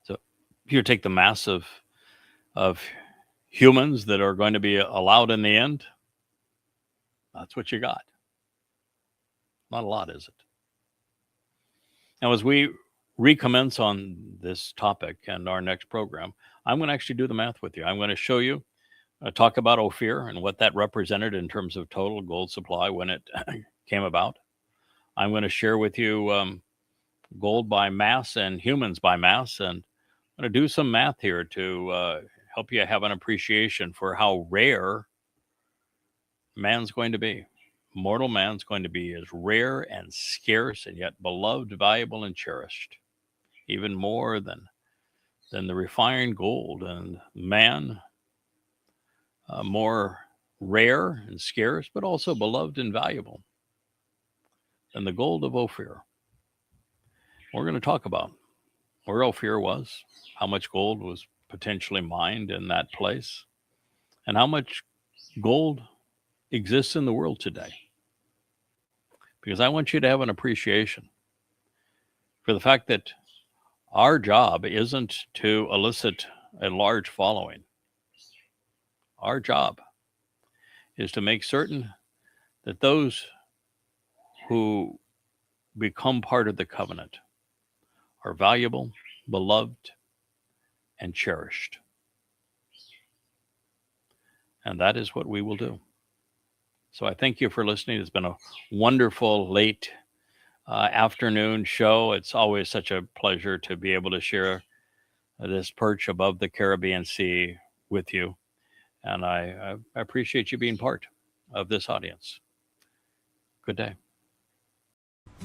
So if you take the mass of of humans that are going to be allowed in the end, that's what you got. Not a lot, is it? Now, as we recommence on this topic and our next program, I'm going to actually do the math with you. I'm going to show you, talk about Ophir and what that represented in terms of total gold supply when it came about. I'm going to share with you gold by mass and humans by mass, and I'm going to do some math here to help you have an appreciation for how rare man's going to be. Mortal man's going to be as rare and scarce and yet beloved, valuable, and cherished, even more than the refined gold. And man, more rare and scarce, but also beloved and valuable than the gold of Ophir. We're going to talk about where Ophir was, how much gold was potentially mined in that place, and how much gold exists in the world today. Because I want you to have an appreciation for the fact that our job isn't to elicit a large following. Our job is to make certain that those who become part of the covenant are valuable, beloved, and cherished. And that is what we will do. So I thank you for listening. It's been a wonderful late afternoon show. It's always such a pleasure to be able to share this perch above the Caribbean Sea with you. And I appreciate you being part of this audience. Good day.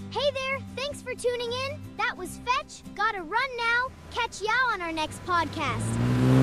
Hey there, thanks for tuning in. That was Fetch. Gotta run now. Catch Yah on our next podcast.